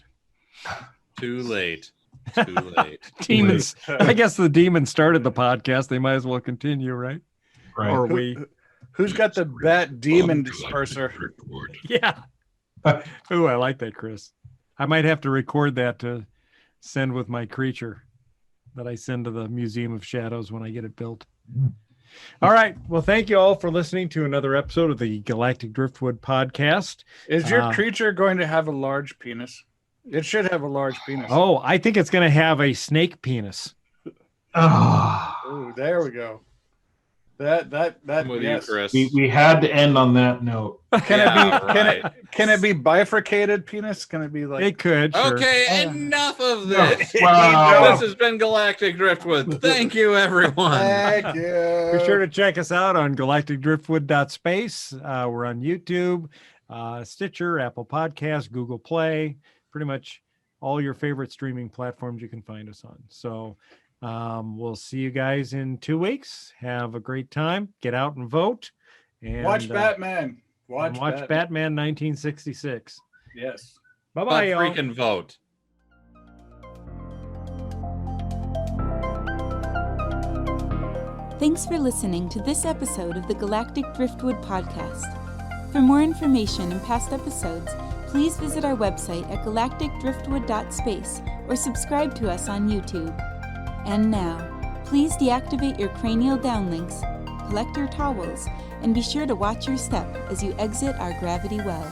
Too late. Too late. Demons. I guess the demons started the podcast. They might as well continue, right? Right. Or we. Who's got the bat demon disperser? Yeah. Ooh, I like that, Chris. I might have to record that to send with my creature that I send to the Museum of Shadows when I get it built. All right. Well, thank you all for listening to another episode of the Galactic Driftwood podcast. Is your creature going to have a large penis? It should have a large penis. Oh, I think it's going to have a snake penis. Oh, there we go. That yes. You, Chris. We had to end on that note. Can it be bifurcated penis? Can it be like it could? Sure. Okay, enough of this. Wow. This has been Galactic Driftwood. Thank you, everyone. Thank you. Be sure to check us out on galacticdriftwood.space. We're on YouTube, Stitcher, Apple Podcasts, Google Play, pretty much all your favorite streaming platforms you can find us on. So we'll see you guys in 2 weeks. Have a great time. Get out and vote. And watch Batman. Watch Batman 1966. Yes. Bye-bye, y'all. Freaking vote. Thanks for listening to this episode of the Galactic Driftwood podcast. For more information and past episodes, please visit our website at galacticdriftwood.space or subscribe to us on YouTube. And now, please deactivate your cranial downlinks, collect your towels, and be sure to watch your step as you exit our gravity well.